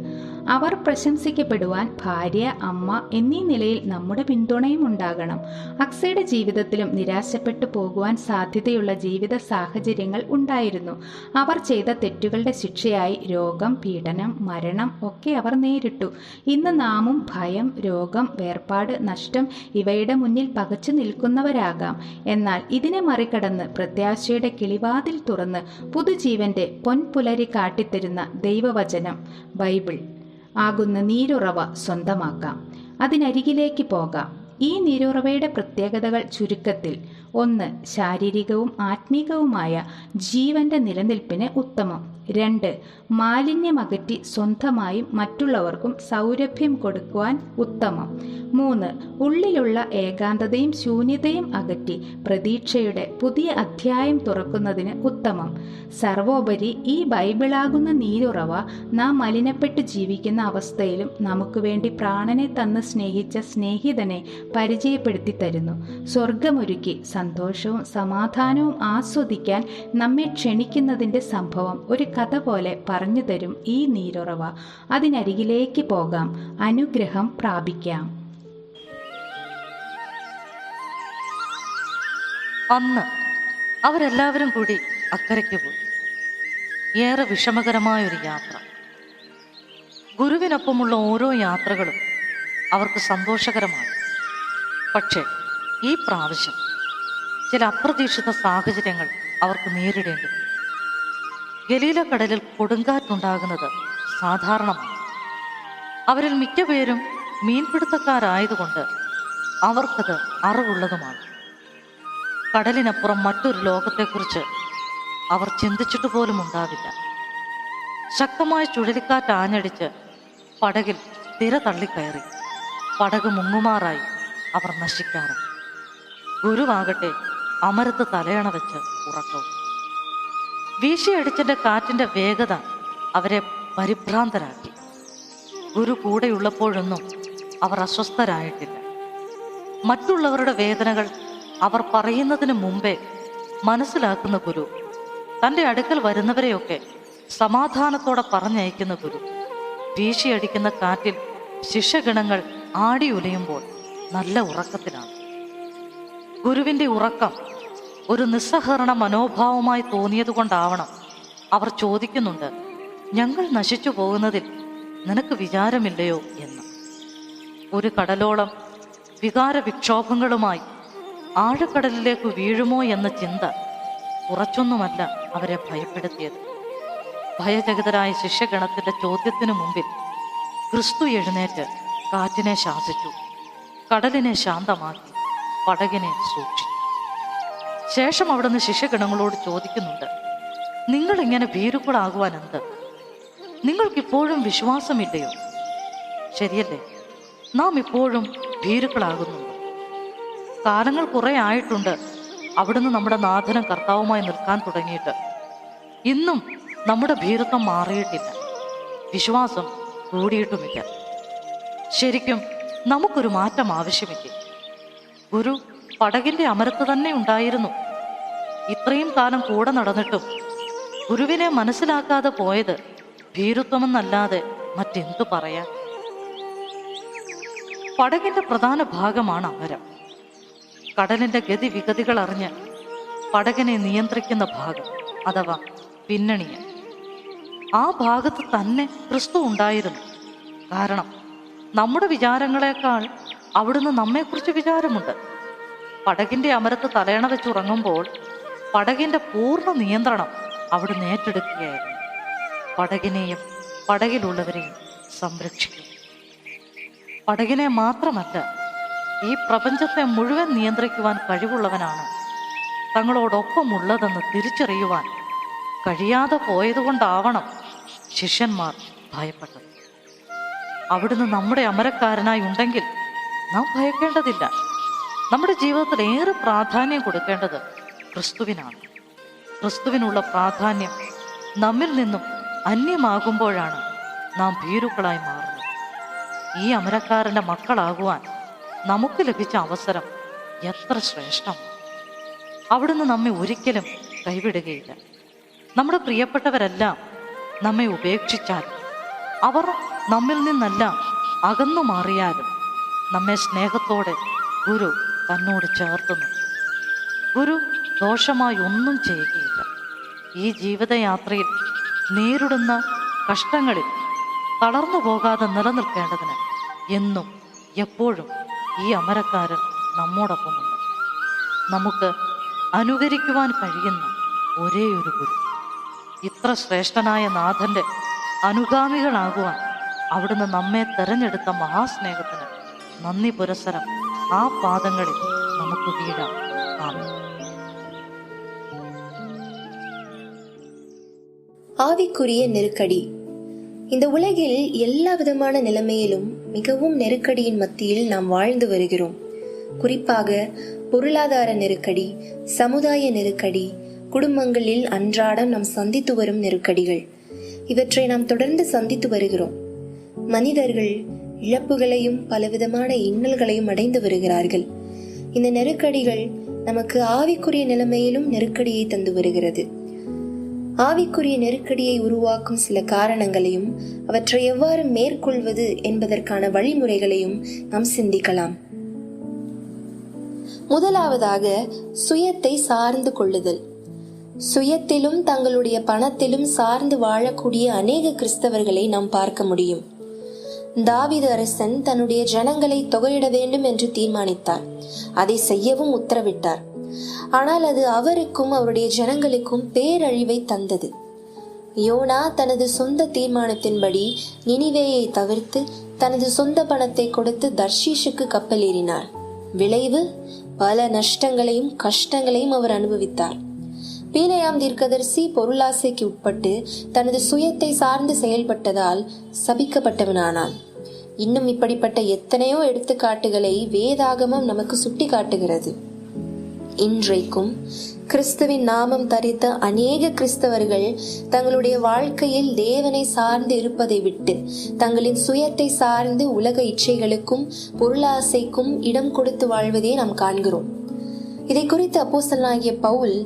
അവർ പ്രശംസിക്കപ്പെടുവാൻ ഭാര്യ, അമ്മ എന്നീ നിലയിൽ നമ്മുടെ പിന്തുണയും ഉണ്ടാകണം. അക്സയുടെ ജീവിതത്തിലും നിരാശപ്പെട്ടു പോകുവാൻ സാധ്യതയുള്ള ജീവിത സാഹചര്യങ്ങൾ ഉണ്ടായിരുന്നു. അവർ ചെയ്ത തെറ്റുകളുടെ ശിക്ഷയായി രോഗം, പീഡനം, മരണം ഒക്കെ അവർ നേരിട്ടു. ഇന്ന് നാമും ഭയം, രോഗം, വേർപാട്, നഷ്ടം ഇവയുടെ മുന്നിൽ പകച്ചു നിൽക്കുന്നവരാകാം. എന്നാൽ ഇതിനെ മറികടന്ന് പ്രത്യാശയുടെ കിളിവാതിൽ തുറന്ന് പുതുജീവന്റെ പൊൻപുലരി കാട്ടിത്തരുന്ന ദൈവവചനം ബൈബിൾ ആകുന്ന നീരുറവ സ്വന്തമാക്കാം. അതിനരികിലേക്ക് പോകാം. ഈ നീരുറവയുടെ പ്രത്യേകതകൾ ചുരുക്കത്തിൽ: 1. ശാരീരികവും ആത്മീകവുമായ ജീവന്റെ നിലനിൽപ്പിന് ഉത്തമം. 2. മാലിന്യമകറ്റി സ്വന്തമായും മറ്റുള്ളവർക്കും സൗരഭ്യം കൊടുക്കുവാൻ ഉത്തമം. 3. ഉള്ളിലുള്ള ഏകാന്തതയും ശൂന്യതയും അകറ്റി പ്രതീക്ഷയുടെ പുതിയ അധ്യായം തുറക്കുന്നതിന് ഉത്തമം. സർവോപരി ഈ ബൈബിളാകുന്ന നീരുറവ നാം മലിനപ്പെട്ട് ജീവിക്കുന്ന അവസ്ഥയിലും നമുക്ക് വേണ്ടി പ്രാണനെ തന്ന് സ്നേഹിച്ച സ്നേഹിതനെ പരിചയപ്പെടുത്തി തരുന്നു. സ്വർഗമൊരുക്കി സന്തോഷവും സമാധാനവും ആസ്വദിക്കാൻ നമ്മെ ക്ഷണിക്കുന്നതിൻ്റെ സംഭവം ഒരു കഥ പോലെ പറഞ്ഞു തരും ഈ നീരുറവ. അതിനരികിലേക്ക് പോകാം, അനുഗ്രഹം പ്രാപിക്കാം. അന്ന് അവരെല്ലാവരും കൂടി അക്കരയ്ക്ക് പോയി. ഏറെ വിഷമകരമായൊരു യാത്ര. ഗുരുവിനൊപ്പമുള്ള ഓരോ യാത്രകളും അവർക്ക് സന്തോഷകരമാണ്. പക്ഷേ ഈ പ്രാവശ്യം ചില അപ്രതീക്ഷിത സാഹചര്യങ്ങൾ അവർക്ക് നേരിടേണ്ടി വന്നു. ഗലീല കടലിൽ കൊടുങ്കാറ്റുണ്ടാകുന്നത് സാധാരണമാണ്. അവരിൽ മിക്കപേരും മീൻപിടുത്തക്കാരായതുകൊണ്ട് അവർക്കത് അറിവുള്ളതുമാണ്. കടലിനപ്പുറം മറ്റൊരു ലോകത്തെക്കുറിച്ച് അവർ ചിന്തിച്ചിട്ട് പോലും ഉണ്ടാവില്ല. ശക്തമായ ചുഴലിക്കാറ്റ് ആഞ്ഞടിച്ച് പടകിൽ തിര തള്ളിക്കയറി പടക് മുങ്ങുമാറായി അവർ നശിക്കാറ്. ഗുരുവാകട്ടെ അമരത്ത് തലയണ വെച്ച് ഉറക്കവും. വീശിയടിച്ചിന്റെ കാറ്റിന്റെ വേഗത അവരെ പരിഭ്രാന്തരാക്കി. ഗുരു കൂടെയുള്ളപ്പോഴൊന്നും അവർ അസ്വസ്ഥരായിട്ടില്ല. മറ്റുള്ളവരുടെ വേദനകൾ അവർ പറയുന്നതിന് മുമ്പേ മനസ്സിലാക്കുന്ന ഗുരു, തൻ്റെ അടുക്കൽ വരുന്നവരെയൊക്കെ സമാധാനത്തോടെ പറഞ്ഞയക്കുന്ന ഗുരു, വീശിയടിക്കുന്ന കാറ്റിൽ ശിഷ്യഗണങ്ങൾ ആടിയുലയുമ്പോൾ നല്ല ഉറക്കത്തിലാണ്. ഗുരുവിൻ്റെ ഉറക്കം ഒരു നിസ്സഹകരണ മനോഭാവമായി തോന്നിയതുകൊണ്ടാവണം അവർ ചോദിക്കുന്നുണ്ട്, ഞങ്ങൾ നശിച്ചു പോകുന്നതിൽ നിനക്ക് വിചാരമില്ലയോ എന്ന്. ഒരു കടലോളം വികാരവിക്ഷോഭങ്ങളുമായി ആഴക്കടലിലേക്ക് വീഴുമോ എന്ന ചിന്ത കുറച്ചൊന്നുമല്ല അവരെ ഭയപ്പെടുത്തിയത്. ഭയചകിതരായ ശിഷ്യഗണത്തിന്റെ ചോദ്യത്തിനു മുമ്പിൽ ക്രിസ്തു എഴുന്നേറ്റ് കാറ്റിനെ ശാസിച്ചു, കടലിനെ ശാന്തമാക്കി, പടകിനെ സൂക്ഷിച്ചു. ശേഷം അവിടുന്ന് ശിഷ്യഗണങ്ങളോട് ചോദിക്കുന്നുണ്ട്, നിങ്ങൾ ഇങ്ങനെ ഭീരുക്കളാകുവാൻ എന്ത്? നിങ്ങൾക്കിപ്പോഴും വിശ്വാസമില്ലയോ? ശരിയല്ലേ, നാം ഇപ്പോഴും ഭീരുക്കളാകുന്നുണ്ട്. കാലങ്ങൾ കുറെ ആയിട്ടുണ്ട് അവിടുന്ന് നമ്മുടെ നാഥനും കർത്താവുമായി നിൽക്കാൻ തുടങ്ങിയിട്ട്. ഇന്നും നമ്മുടെ ഭീരുത്വം മാറിയിട്ടില്ല, വിശ്വാസം കൂടിയിട്ടുമില്ല. ശരിക്കും നമുക്കൊരു മാറ്റം ആവശ്യമില്ലേ? ഗുരു പടകിന്റെ അമരത്ത് തന്നെ ഉണ്ടായിരുന്നു. ഇത്രയും കാലം കൂടെ നടന്നിട്ടും ഗുരുവിനെ മനസ്സിലാക്കാതെ പോയത് ഭീരുത്വമെന്നല്ലാതെ മറ്റെന്തു പറയാൻ? പടകിന്റെ പ്രധാന ഭാഗമാണ് അമരം. കടലിന്റെ ഗതിവിഗതികൾ അറിഞ്ഞ് പടകിനെ നിയന്ത്രിക്കുന്ന ഭാഗം അഥവാ പിന്നണിയ. ആ ഭാഗത്ത് തന്നെ ക്രിസ്തു ഉണ്ടായിരുന്നു. കാരണം നമ്മുടെ വിചാരങ്ങളെക്കാൾ അവിടുന്ന് നമ്മെക്കുറിച്ച് വിചാരമുണ്ട്. പടകിന്റെ അമരത്ത് തലയണ വെച്ചുറങ്ങുമ്പോൾ പടകിന്റെ പൂർണ്ണ നിയന്ത്രണം അവിടുന്ന് ഏറ്റെടുക്കുകയായിരുന്നു. പടകിനെയും പടകിലുള്ളവരെയും സംരക്ഷിക്കും. പടകിനെ മാത്രമല്ല, ഈ പ്രപഞ്ചത്തെ മുഴുവൻ നിയന്ത്രിക്കുവാൻ കഴിവുള്ളവനാണ് തങ്ങളോടൊപ്പമുള്ളതെന്ന് തിരിച്ചറിയുവാൻ കഴിയാതെ പോയതുകൊണ്ടാവണം ശിഷ്യന്മാർ ഭയപ്പെട്ടത്. അവിടുന്ന് നമ്മുടെ അമരക്കാരനായി ഉണ്ടെങ്കിൽ നാം ഭയക്കേണ്ടതില്ല. നമ്മുടെ ജീവിതത്തിൽ ഏറെ പ്രാധാന്യം കൊടുക്കേണ്ടത് ക്രിസ്തുവിനാണ്. ക്രിസ്തുവിനുള്ള പ്രാധാന്യം നമ്മിൽ നിന്നും അന്യമാകുമ്പോഴാണ് നാം ഭീരുക്കളായി മാറുന്നത്. ഈ അമരക്കാരൻ്റെ മക്കളാകുവാൻ നമുക്ക് ലഭിച്ച അവസരം എത്ര ശ്രേഷ്ഠം! അവിടുന്ന് നമ്മെ ഒരിക്കലും കൈവിടുകയില്ല. നമ്മുടെ പ്രിയപ്പെട്ടവരെല്ലാം നമ്മെ ഉപേക്ഷിച്ചാലും, അവർ നമ്മിൽ നിന്നെല്ലാം അകന്നു മാറിയാലും നമ്മെ സ്നേഹത്തോടെ ഗുരു തന്നോട് ചേർത്തുന്നു. ഗുരു ദോഷമായി ഒന്നും ചെയ്യുകയില്ല. ഈ ജീവിതയാത്രയിൽ നേരിടുന്ന കഷ്ടങ്ങളിൽ തളർന്നു പോകാതെ നിലനിൽക്കേണ്ടതിന് എന്നും എപ്പോഴും ഈ അമരക്കാരൻ നമ്മോടൊപ്പമുണ്ട്. നമുക്ക് അനുകരിക്കുവാൻ കഴിയുന്ന ഒരേ ഒരു ഗുരു. ഇത്ര ശ്രേഷ്ഠനായ നാഥൻ്റെ അനുഗാമികളാകുവാൻ അവിടുന്ന് നമ്മെ തെരഞ്ഞെടുത്ത മഹാസ്നേഹത്തിന് നന്ദി പുരസ്സരം ആ പാദങ്ങളിൽ നമുക്ക് വീഴാം. ആമേൻ. ஆவிக்குரிய நெருக்கடி. இந்த உலகில் எல்லா விதமான நிலைமையிலும் மிகவும் நெருக்கடியின் மத்தியில் நாம் வாழ்ந்து வருகிறோம். குறிப்பாக பொருளாதார நெருக்கடி, சமுதாய நெருக்கடி, குடும்பங்களில் அன்றாடம் நாம் சந்தித்து வரும் நெருக்கடிகள், இவற்றை நாம் தொடர்ந்து சந்தித்து வருகிறோம். மனிதர்கள் இழப்புகளையும் பலவிதமான இன்னல்களையும் அடைந்து வருகிறார்கள். இந்த நெருக்கடிகள் நமக்கு ஆவிக்குரிய நிலைமையிலும் நெருக்கடியை தந்து வருகிறது. ஆவிக்குரிய நெருக்கடியை உருவாக்கும் சில காரணங்களையும் அவற்றை எவ்வாறு மேற்கொள்வது என்பதற்கான வழிமுறைகளையும் நாம் சிந்திக்கலாம். முதலாவதாக சுயத்தை சார்ந்து கொள்ளுதல். சுயத்திலும் தங்களுடைய பணத்திலும் சார்ந்து வாழக்கூடிய அநேக கிறிஸ்தவர்களை நாம் பார்க்க முடியும். தாவீது அரசன் தன்னுடைய ஜனங்களை தொகையிட வேண்டும் என்று தீர்மானித்தார். அதை செய்யவும் உத்தரவிட்டார். ஆனால் அது அவருக்கும் அவருடைய ஜனங்களுக்கும் பேரழிவை தந்தது. யோனா தனது சொந்த தீர்மானத்தின்படி நினிவேயை தவிர்த்து தனது சொந்த பணத்தை கொடுத்து தர்ஷீஷுக்கு கப்பல் ஏறினார். விளைவு பல நஷ்டங்களையும் கஷ்டங்களையும் அவர் அனுபவித்தார். பீலையாம் தீர்க்கதரிசி பொருளாசைக்கு உட்பட்டு தனது சுயத்தை சார்ந்து செயல்பட்டதால் சபிக்கப்பட்டவனானான். இன்னும் இப்படிப்பட்ட எத்தனையோ எடுத்துக்காட்டுகளை வேதாகமம் நமக்கு சுட்டி காட்டுகிறது. இன்றைக்கும் கிறிஸ்துவின் நாமம் தரித்த அநேக கிறிஸ்தவர்கள் தங்களுடைய வாழ்க்கையில் தேவனை சார்ந்து இருப்பதை விட்டு தங்களின் சுயத்தை சார்ந்து உலக இச்சைகளுக்கும் பொருளாசைக்கும் இடம் கொடுத்து வாழ்வதை நாம் காண்கிறோம். இதை குறித்து அப்போஸ்தலனாகிய பவுல்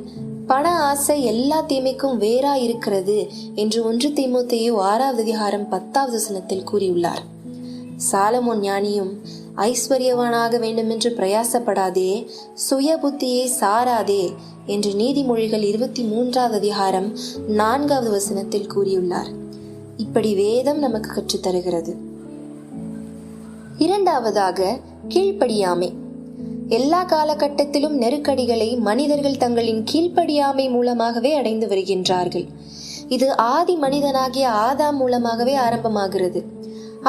பண ஆசை எல்லா தீமைக்கும் வேறா இருக்கிறது என்று 1 தீமோத்தேயு 6:10 கூறியுள்ளார். சாலமோன் ஞானியும் ஐஸ்வர்யவானாக வேண்டும் என்று பிரயாசப்படாதே, சுய புத்தியை சாராதே என்று நீதிமொழிகள் 23:4 கூறியுள்ளார். இப்படி வேதம் நமக்கு கற்றுத்தருகிறது. இரண்டாவதாக கீழ்ப்படியாமை. எல்லா காலகட்டத்திலும் நெருக்கடிகளை மனிதர்கள் தங்களின் கீழ்ப்படியாமை மூலமாகவே அடைந்து வருகின்றார்கள். இது ஆதி மனிதனாகிய ஆதாம் மூலமாகவே ஆரம்பமாகிறது.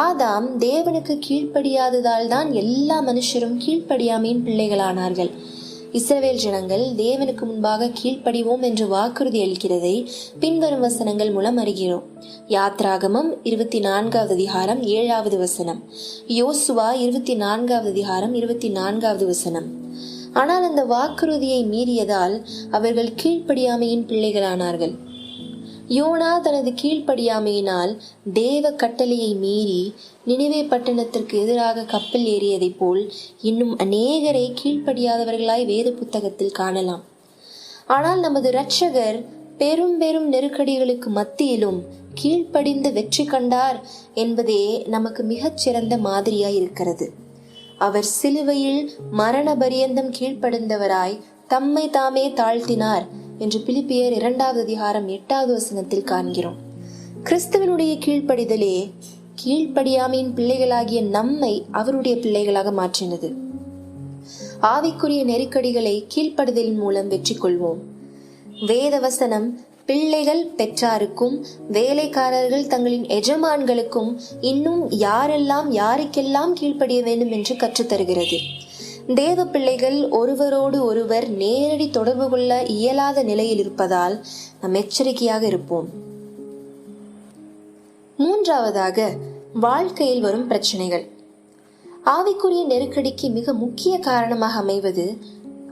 ஆதாம் தேவனுக்கு கீழ்ப்படியாததால் தான் எல்லா மனுஷரும் கீழ்ப்படியாமையின் பிள்ளைகளானார்கள். இஸ்ரவேல் ஜனங்கள் தேவனுக்கு முன்பாக கீழ்ப்படிவோம் என்று வாக்குறுதி அளிக்கிறதை பின்வரும் வசனங்கள் மூலம் அறிகிறோம். யாத்ராகமம் 24வது அதிகாரம் 7வது வசனம், யோசுவா 24வது அதிகாரம் 24வது வசனம். ஆனால் அந்த வாக்குறுதியை மீறியதால் அவர்கள் கீழ்ப்படியாமையின் பிள்ளைகளானார்கள். யோனா தனது கீழ்ப்படியாமையினால் தேவ கட்டளையை மீறி நினிவே பட்டணத்திற்கு எதிராக கப்பல் ஏறியதைப் போல் இன்னும் அநேகரை கீழ்ப்படியாதவர்களாய் வேத புத்தகத்தில் காணலாம். ஆனால் நமது இரட்சகர் பெரும் பெரும் நெருக்கடிகளுக்கு மத்தியிலும் கீழ்ப்படிந்து வெற்றி கண்டார் என்பதே நமக்கு மிகச்சிறந்த மாதிரியாய் இருக்கிறது. அவர் சிலுவையில் மரண பரியந்தம் கீழ்ப்படிந்தவராய் தம்மை தாமே தாழ்த்தினார் என்று பிலிப்பியர் 2வது அதிகாரம் 8வது வசனத்தில் காண்கிறோம். கிறிஸ்துவனுடைய கீழ்ப்படிதலே கீழ்ப்படியாமையின் பிள்ளைகளாகிய நம்மை அவருடைய பிள்ளைகளாக மாற்றினது. ஆவிக்குரிய நெருக்கடிகளை கீழ்ப்படிதலின் மூலம் வெற்றி கொள்வோம். வேத வசனம் பிள்ளைகள் பெற்றாருக்கும் வேலைக்காரர்கள் தங்களின் எஜமான்களுக்கும் இன்னும் யாருக்கெல்லாம் கீழ்ப்படிய வேண்டும் என்று கற்றுத்தருகிறது. தேவ பிள்ளைகள் ஒருவரோடு ஒருவர் நேரடி தொடர்பு கொள்ள இயலாத நிலையில் இருப்பதால் நாம் எச்சரிக்கையாக இருப்போம். மூன்றாவதாக, வாழ்க்கையில் வரும் பிரச்சனைகள். ஆவிக்குரிய நெருக்கடிக்கு மிக முக்கிய காரணமாக அமைவது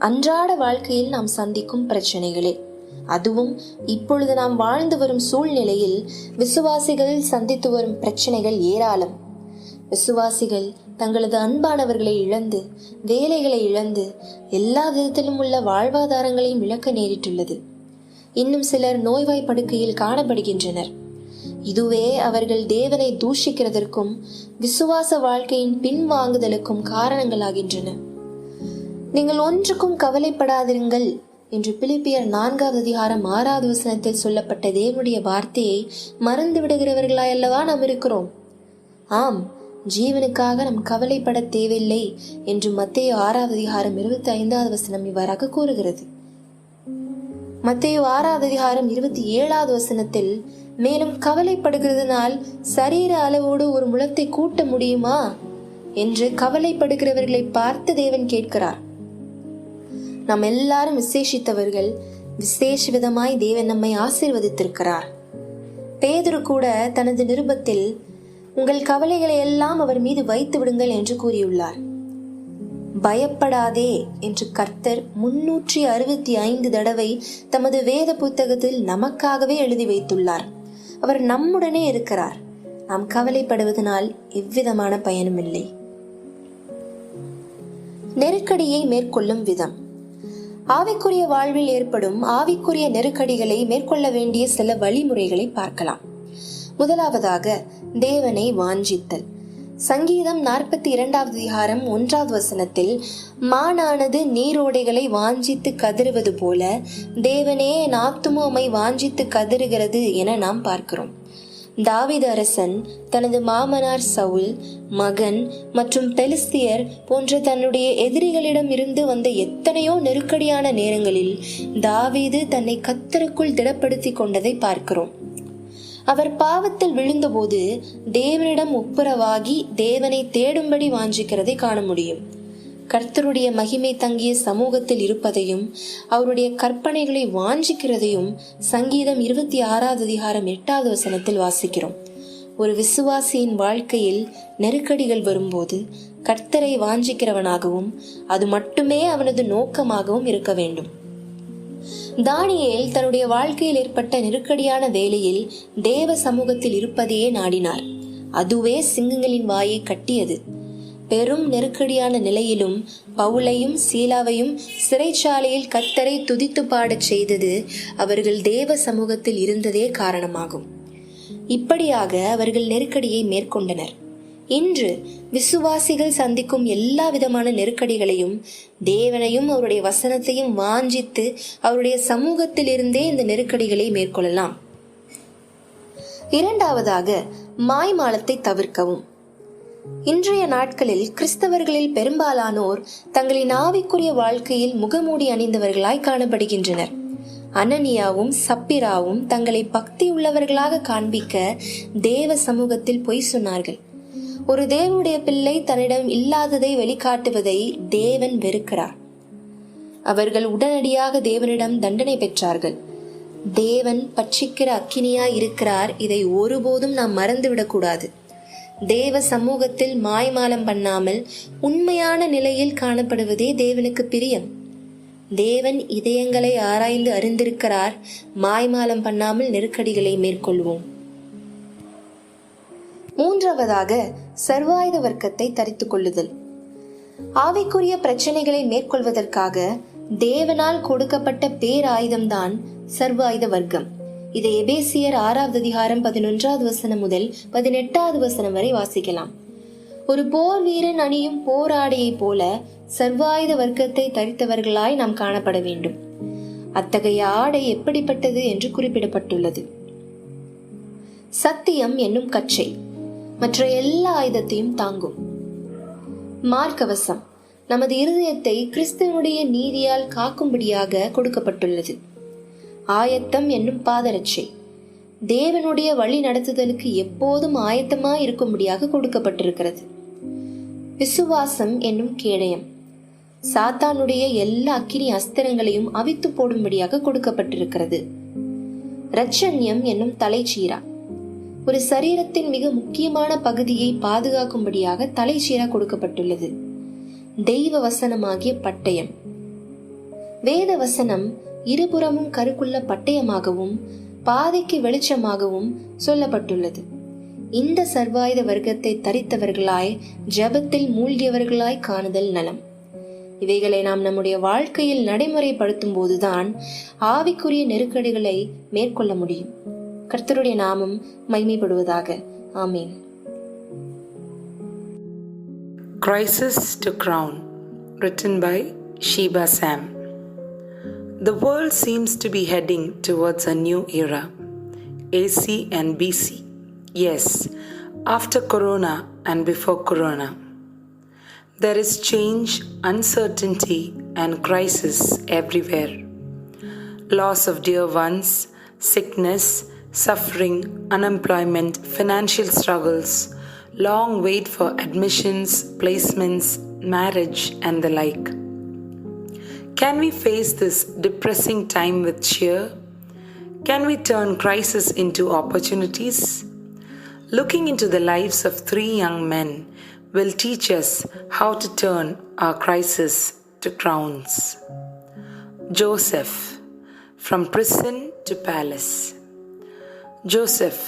அன்றாட வாழ்க்கையில் நாம் சந்திக்கும் பிரச்சனைகளே. அதுவும் இப்பொழுது நாம் வாழ்ந்து வரும் சூழ்நிலையில் விசுவாசிகள் சந்தித்து வரும் பிரச்சனைகள் ஏராளம். விசுவாசிகள் தங்களது அன்பானவர்களை இழந்து, வேலைகளை இழந்து, எல்லா விதத்திலும் உள்ள வாழ்வாதாரங்களையும் இழக்க நேரிட்டுள்ளது. இன்னும் சிலர் நோய்வாய் படுக்கையில் காணப்படுகின்றனர். இதுவே அவர்கள் தேவனை தூஷிக்கிறதற்கும் விசுவாச வாழ்க்கையின் பின்வாங்குதலுக்கும் காரணங்களாகின்றன. நீங்கள் ஒன்றுக்கும் கவலைப்படாதிருங்கள் என்று பிலிப்பியர் 4வது அதிகாரம் 6வது வசனத்தில் சொல்லப்பட்ட தேவனுடைய வார்த்தையை மறந்து விடுகிறவர்களாய் அல்லவா நாம் இருக்கிறோம். ஆம், ஜீவனுக்காக நாம் கவலைப்பட தேவையில்லை என்று மத்தேயு 6வது அதிகாரம் 25வது வசனம் இவ்வாறாக கூறுகிறது. மத்தேயு 6வது அதிகாரம் 27வது வசனத்தில் மேலும் கவலைப்படுகிறதுனால் சரீர அளவோடு ஒரு முழத்தை கூட்ட முடியுமா என்று கவலைப்படுகிறவர்களை பார்த்து தேவன் கேட்கிறார். நாம் எல்லாரும் விசேஷித்தவர்கள். விசேஷ விதமாய் தேவன் நம்மை ஆசீர்வதித்திருக்கிறார். பேதுரு கூட தனது நிருபத்தில் உங்கள் கவலைகளை எல்லாம் அவர் மீது வைத்து விடுங்கள் என்று கூறியுள்ளார். பயப்படாதே என்று கர்த்தர் 365 தடவை தமது வேத புத்தகத்தில் நமக்காகவே எழுதி வைத்துள்ளார். அவர் நம்முடனே இருக்கிறார். நாம் கவலைப்படுவதனால் எவ்விதமான பயனும் இல்லை. நெருக்கடியை மேற்கொள்ளும் விதம். ஆவிக்குரிய வாழ்வில் ஏற்படும் ஆவிக்குரிய நெருக்கடிகளை மேற்கொள்ள வேண்டிய சில வழிமுறைகளை பார்க்கலாம். முதலாவதாக, தேவனை வாஞ்சித்தல். சங்கீதம் 42வது அதிகாரம் 1வது வசனத்தில் மானானது நீரோடைகளை வாஞ்சித்து கதறுவது போல தேவனே என் ஆத்துமா உம்மை வாஞ்சித்து கதறுகிறது என நாம் பார்க்கிறோம். தாவீது அரசன் தனது மாமனார் சவுல், மகன் மற்றும் பெலிஸ்தியர் போன்ற தன்னுடைய எதிரிகளிடம் இருந்து வந்த எத்தனையோ நெருக்கடியான நேரங்களில் தாவீது தன்னை கர்த்தருக்குள் திடப்படுத்தி கொண்டதை பார்க்கிறோம். அவர் பாவத்தில் விழுந்தபோது தேவனிடம் ஒப்புரவாகி தேவனை தேடும்படி வாஞ்சிக்கிறதை காண முடியும். கர்த்தருடைய மகிமை தங்கிய சமூகத்தில் இருப்பதையும் அவருடைய கற்பனைகளை வாஞ்சிக்கிறதையும் சங்கீதம் 26வது அதிகாரம் 8வது வசனத்தில் வாசிக்கிறோம். ஒரு விசுவாசியின் வாழ்க்கையில் நெருக்கடிகள் வரும்போது கர்த்தரை வாஞ்சிக்கிறவனாகவும் அது மட்டுமே அவனது நோக்கமாகவும் இருக்க வேண்டும். தானியேல் தன்னுடைய வாழ்க்கையில் ஏற்பட்ட நெருக்கடியான வேளையில் தேவ சமூகத்தில் இருப்பதையே நாடினார். அதுவே சிங்கங்களின் வாயை கட்டியது. பெரும் நெருக்கடியான நிலையிலும் பவுலையும் சீலாவையும் சிறைச்சாலையில் கர்த்தரை துதித்து பாடச் செய்தது அவர்கள் தேவ சமூகத்தில் இருந்ததே காரணமாகும். இப்படியாக அவர்கள் நெருக்கடியை மேற்கொண்டனர். இன்று விசுவாசிகள் சந்திக்கும் எல்லா விதமான நெருக்கடிகளையும் தேவனையும் அவருடைய வசனத்தையும் வாஞ்சித்து அவருடைய சமூகத்தில் இருந்தே இந்த நெருக்கடிகளை மேற்கொள்ளலாம். இரண்டாவதாக, மாய்மாலத்தை தவிர்க்கவும். இன்றைய நாட்களில் கிறிஸ்தவர்களில் பெரும்பாலானோர் தங்களின் ஆவிக்குரிய வாழ்க்கையில் முகமூடி அணிந்தவர்களாய் காணப்படுகின்றனர். அனனியாவும் சப்பிராவும் தங்களை பக்தி உள்ளவர்களாக காண்பிக்க தேவ சமூகத்தில் பொய் சொன்னார்கள். ஒரு தேவனுடைய பிள்ளை தன்னிடம் இல்லாததை வெளிக்காட்டுவதை தேவன் வெறுக்கிறார். அவர்கள் உடனடியாக தேவனிடம் தண்டனை பெற்றார்கள். தேவன் பட்சிக்கிற அக்கினியாய் இருக்கிறார். இதை ஒருபோதும் நாம் மறந்துவிடக்கூடாது. தேவ சமூகத்தில் மாய்மாலம் பண்ணாமல் உண்மையான நிலையில் காணப்படுவதே தேவனுக்கு பிரியம். தேவன் இதயங்களை ஆராய்ந்து அறிந்திருக்கிறார். மாய்மாலம் பண்ணாமல் நெருக்கடிகளை மேற்கொள்வோம். மூன்றாவதாக, சர்வாயுத வர்க்கத்தை தரித்துக் கொள்ளுதல். ஆவிக்குரிய பிரச்சனைகளை மேற்கொள்வதற்காக தேவனால் கொடுக்கப்பட்ட பேராயுதம்தான் சர்வாயுத வர்க்கம். இதை எபேசியர் 6வது அதிகாரம் 11வது வசனம் முதல் 18வது வசனம் வரை வாசிக்கலாம். ஒரு போர் வீரன் அணியும் போராடையை போல சர்வாயுத வர்க்கத்தை தரித்தவர்களாய் நாம் காணப்பட வேண்டும். அத்தகைய ஆடை எப்படிப்பட்டது என்று குறிப்பிடப்பட்டுள்ளது. சத்தியம் என்னும் கச்சை மற்ற எல்லா ஆயுதத்தையும் தாங்கும். மார்க்கவசம் நமது இருதயத்தை கிறிஸ்துவனுடைய நீதியால் காக்கும்படியாக கொடுக்கப்பட்டுள்ளது. ஆயத்தம் என்னும் பாதரட்சை தேவனுடைய வழி நடத்துதலுக்கு எப்போதும் ஆயத்தமாய் இருக்கும்படியாக கொடுக்கப்பட்டிருக்கிறது. விசுவாசம் என்னும் கேடயம் சாத்தானுடைய எல்லா அக்கினி அஸ்திரங்களையும் அவித்து போடும்படியாக கொடுக்கப்பட்டிருக்கிறது. இரட்சண்யம் என்னும் தலைச்சீரா ஒரு சரீரத்தின் மிக முக்கியமான பகுதியை பாதுகாக்கும்படியாக தலைச்சீரா கொடுக்கப்பட்டுள்ளது. தெய்வ வசனமாகிய பட்டயம் வேத வசனம் இருபுறமும் கருக்குள்ள பட்டயமாகவும் பாதைக்கு வெளிச்சமாகவும் சொல்லப்பட்டுள்ளது. இந்த சர்வாயுத வர்க்கத்தை தரித்தவர்களாய் ஜபத்தில் மூழ்கியவர்களாய் காணுதல் நலம். இவைகளை நாம் நம்முடைய வாழ்க்கையில் நடைமுறைப்படுத்தும் போதுதான் ஆவிக்குரிய நெருக்கடிகளை மேற்கொள்ள முடியும். கர்த்தருடைய நாமம் மகிமைப்படுவதாக. ஆமீன். Crisis to Crown, written by Sheba Sam. The world seems to be heading towards a new era, AC and BC. Yes, after Corona and before Corona. There is change, uncertainty, and crisis everywhere. Loss of dear ones, sickness, suffering, unemployment, financial struggles, long wait for admissions, placements, marriage, and the like. Can we face this depressing time with cheer? Can we turn crisis into opportunities? Looking into the lives of 3 young men will teach us how to turn our crisis to crowns. Joseph, from prison to palace. Joseph,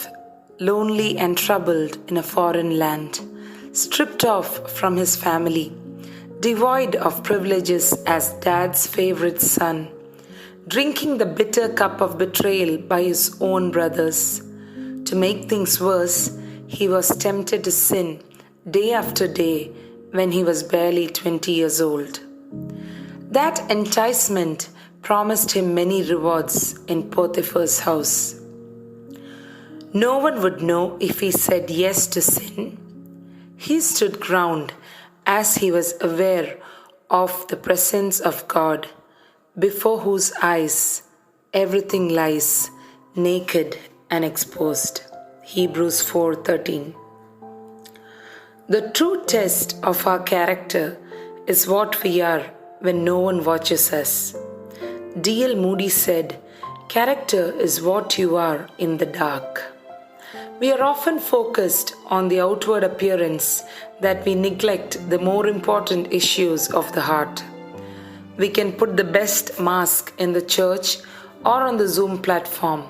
lonely and troubled in a foreign land, stripped off from his family, devoid of privileges as dad's favorite son, drinking the bitter cup of betrayal by his own brothers. To make things worse, he was tempted to sin day after day when he was barely 20 years old. That enticement promised him many rewards in Potiphar's house. No one would know if he said yes to sin. He stood ground as he was aware of the presence of God, before whose eyes everything lies naked and exposed. Hebrews 4:13. The true test of our character is what we are when no one watches us. D.L. Moody said, "Character is what you are in the dark." We are often focused on the outward appearance that we neglect the more important issues of the heart. We can put the best mask in the church or on the Zoom platform,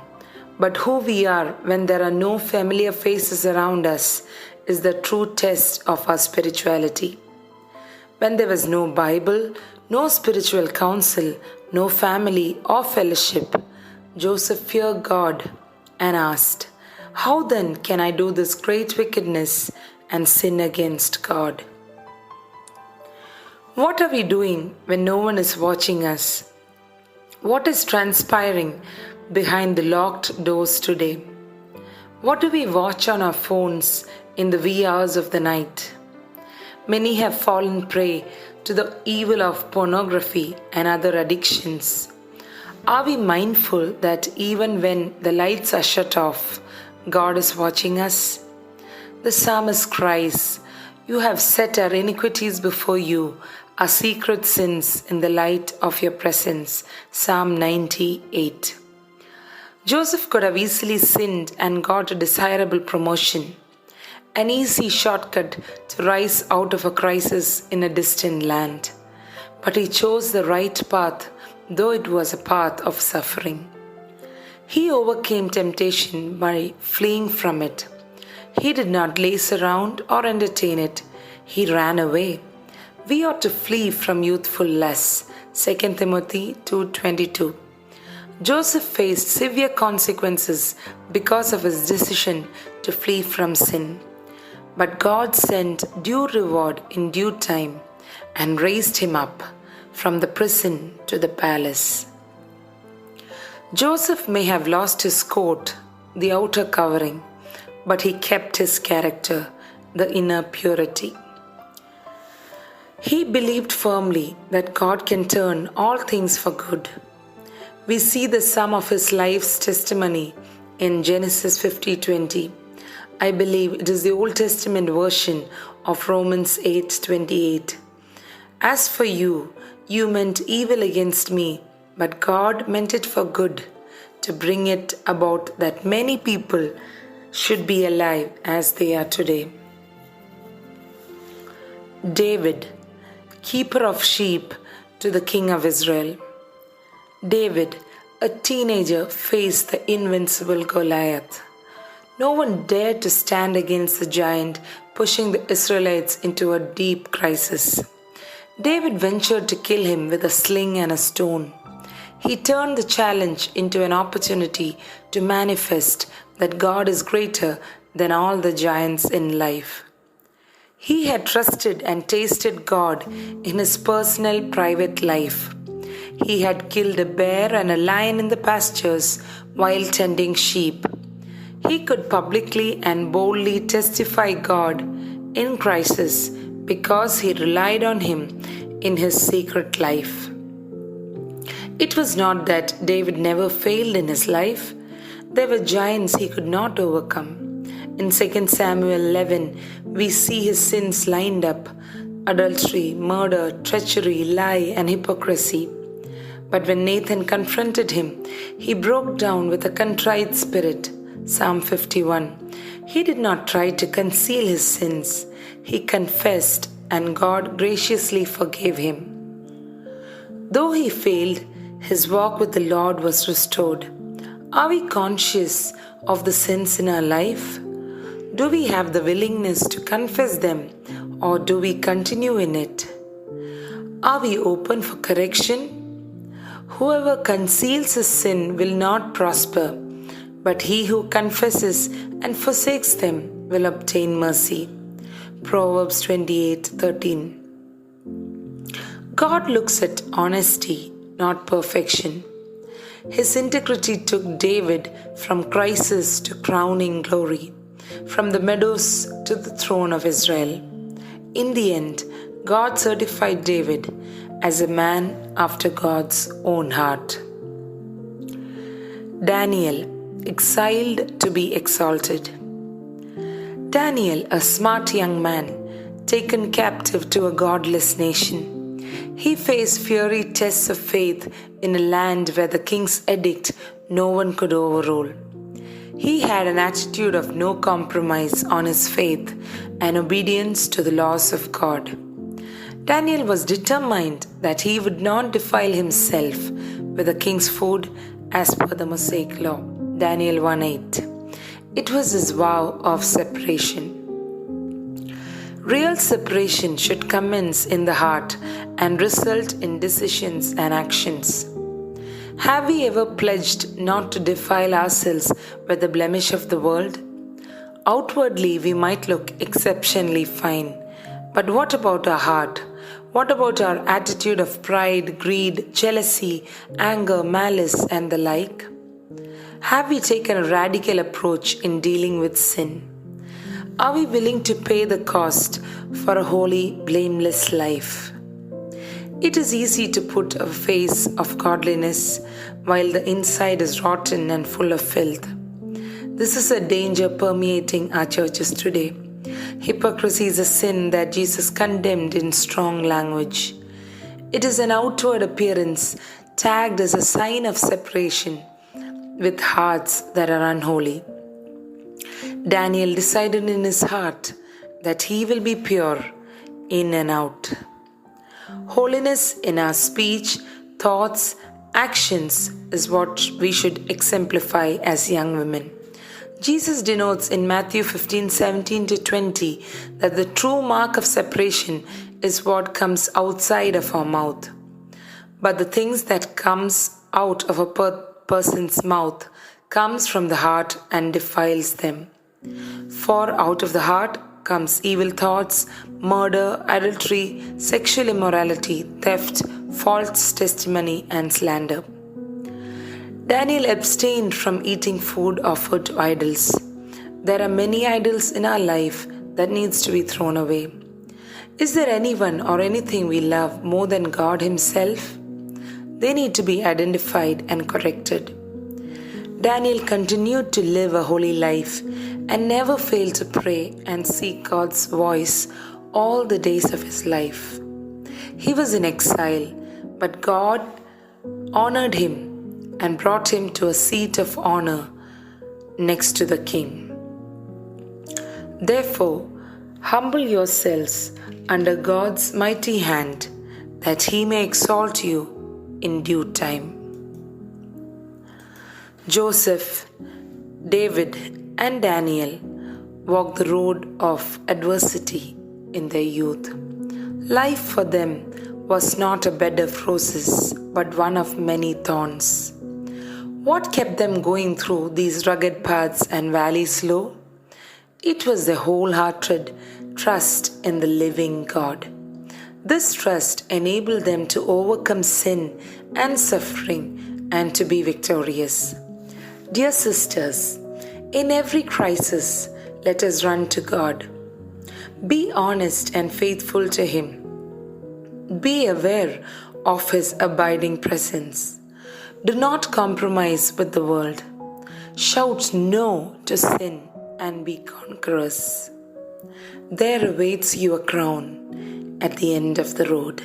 but who we are when there are no familiar faces around us is the true test of our spirituality. When there was no Bible, no spiritual counsel, no family or fellowship, Joseph feared God and asked, "How then can I do this great wickedness and sin against God?" What are we doing when no one is watching us? What is transpiring behind the locked doors today? What do we watch on our phones in the wee hours of the night? Many have fallen prey to the evil of pornography and other addictions. Are we mindful that even when the lights are shut off, God is watching us? The psalmist cries, "You have set our iniquities before you, our secret sins in the light of your presence. Psalm 98. Joseph could have easily sinned and got a desirable promotion, an easy shortcut to rise out of a crisis in a distant land. But he chose the right path, though it was a path of suffering. He overcame temptation by fleeing from it. He did not lace around or entertain it. He ran away. We ought to flee from youthful lusts. 2 Timothy 2:22. Joseph faced severe consequences because of his decision to flee from sin. But God sent due reward in due time and raised him up from the prison to the palace. Joseph may have lost his coat, the outer covering, but he kept his character, the inner purity. He believed firmly that God can turn all things for good. We see the sum of his life's testimony in Genesis 50:20. I believe it is the Old Testament version of Romans 8:28. As for you, you meant evil against me, but God meant it for good, to bring it about that many people should be alive as they are today. David, keeper of sheep to the king of Israel. David, a teenager, faced the invincible Goliath. No one dared to stand against the giant, pushing the Israelites into a deep crisis. David ventured to kill him with a sling and a stone. He turned the challenge into an opportunity to manifest that God is greater than all the giants in life. He had trusted and tasted God in his personal, private life. He had killed a bear and a lion in the pastures while tending sheep. He could publicly and boldly testify God in crisis because he relied on him in his secret life. It was not that David never failed in his life. There were giants he could not overcome. In 2 Samuel 11, we see his sins lined up: adultery, murder, treachery, lie, and hypocrisy. But when Nathan confronted him, he broke down with a contrite spirit. Psalm 51. He did not try to conceal his sins. He confessed, and God graciously forgave him. Though he failed, his walk with the Lord was restored. Are we conscious of the sins in our life? Do we have the willingness to confess them, or do we continue in it? Are we open for correction? Whoever conceals his sin will not prosper, but he who confesses and forsakes them will obtain mercy. Proverbs 28:13. God looks at honesty, not perfection. His integrity took David from crisis to crowning glory, from the meadows to the throne of Israel. In the end, God certified David as a man after God's own heart. Daniel, exiled to be exalted. Daniel, a smart young man, taken captive to a godless nation. He faced fiery tests of faith in a land where the king's edict no one could overrule. He had an attitude of no compromise on his faith and obedience to the laws of God. Daniel was determined that he would not defile himself with the king's food as per the Mosaic law. Daniel 1:8. It was his vow of separation. Real separation should commence in the heart and result in decisions and actions. Have we ever pledged not to defile ourselves with the blemish of the world? Outwardly, we might look exceptionally fine, but what about our heart? What about our attitude of pride, greed, jealousy, anger, malice, and the like? Have we taken a radical approach in dealing with sin? Are we willing to pay the cost for a holy, blameless life? It is easy to put a face of godliness while the inside is rotten and full of filth. This is a danger permeating our churches today. Hypocrisy is a sin that Jesus condemned in strong language. It is an outward appearance tagged as a sign of separation with hearts that are unholy. Daniel decided in his heart that he will be pure in and out. Holiness in our speech, thoughts, actions is what we should exemplify as young women. Jesus denotes in Matthew 15:17-20 that the true mark of separation is what comes outside of our mouth. But the things that comes out of a person's mouth comes from the heart and defiles them. For out of the heart comes evil thoughts, murder, adultery, sexual immorality, theft, false testimony, and slander. Daniel abstained from eating food offered to idols. There are many idols in our life that needs to be thrown away. Is there anyone or anything we love more than God Himself? They need to be identified and corrected. Daniel continued to live a holy life and never failed to pray and seek God's voice all the days of his life. He was in exile, but God honored him and brought him to a seat of honor next to the king. Therefore, humble yourselves under God's mighty hand, that He may exalt you in due time. Joseph, David, and Daniel walked the road of adversity in their youth. Life for them was not a bed of roses, but one of many thorns. What kept them going through these rugged paths and valleys low? It was their wholehearted trust in the living God. This trust enabled them to overcome sin and suffering and to be victorious. Dear sisters, in every crisis, let us run to God. Be honest and faithful to Him. Be aware of His abiding presence. Do not compromise with the world. Shout no to sin and be conquerors. There awaits you a crown at the end of the road.